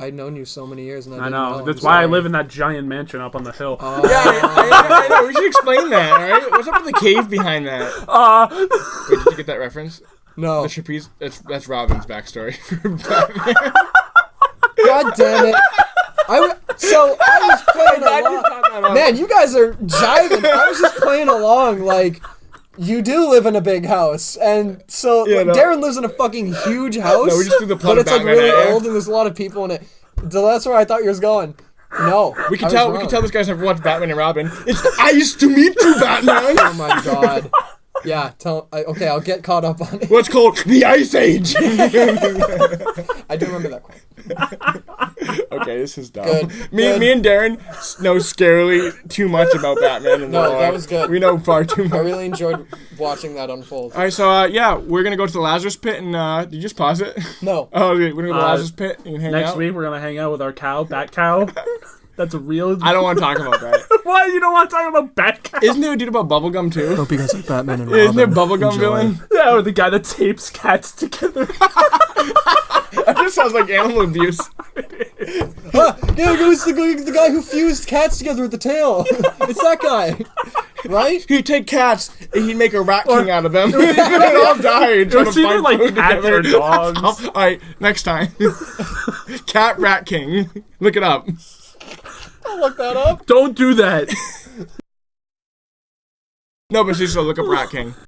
I've known you so many years, and I I didn't know. That's I'm why I sorry. live in that giant mansion up on the hill. Oh, Yeah, I know. We should explain that, all right? What's up with the cave behind that? Wait, did you get that reference? No. The trapeze. That's Robin's backstory. God damn it. I was playing along. Man, you guys are jiving. I was just playing along like you do live in a big house, and so Daren lives in a fucking huge house. No, we just threw the plot but it's like Batman really at you. old and there's a lot of people in it. So that's where I thought you was going. No, We can tell this guy's never watched Batman and Robin. It's I used to meet you, Batman. Oh my god. Yeah, okay, I'll get caught up on it. What's called the Ice Age. I do remember that quote. Okay, this is dumb. Good. Me and Daren know scarily too much about Batman and the No, lore. that was good. We know far too I much. really enjoyed watching that unfold. Alright, so we're gonna go to the Lazarus Pit and did you just pause it? No. Oh, okay, we're gonna go to the Lazarus Pit and hang Next out. week we're gonna hang out with our cow, Bat Cow. That's a real. I don't want to talk about that. Why you don't want to talk about Bat Cow? Isn't there a dude about bubblegum too? Hope you guys like Batman and Isn't there a bubblegum villain? Yeah, or the guy that tapes cats together. That just sounds like animal abuse. Yeah, it was the guy who fused cats together with the tail. It's that guy, right? He'd take cats and he'd make a rat king out of them. They'd all die and try to was either find like food cats together. or dogs. Alright, next time. Cat rat king. Look it up. I'll look that up. Don't do that. No, but seriously, look up rat king.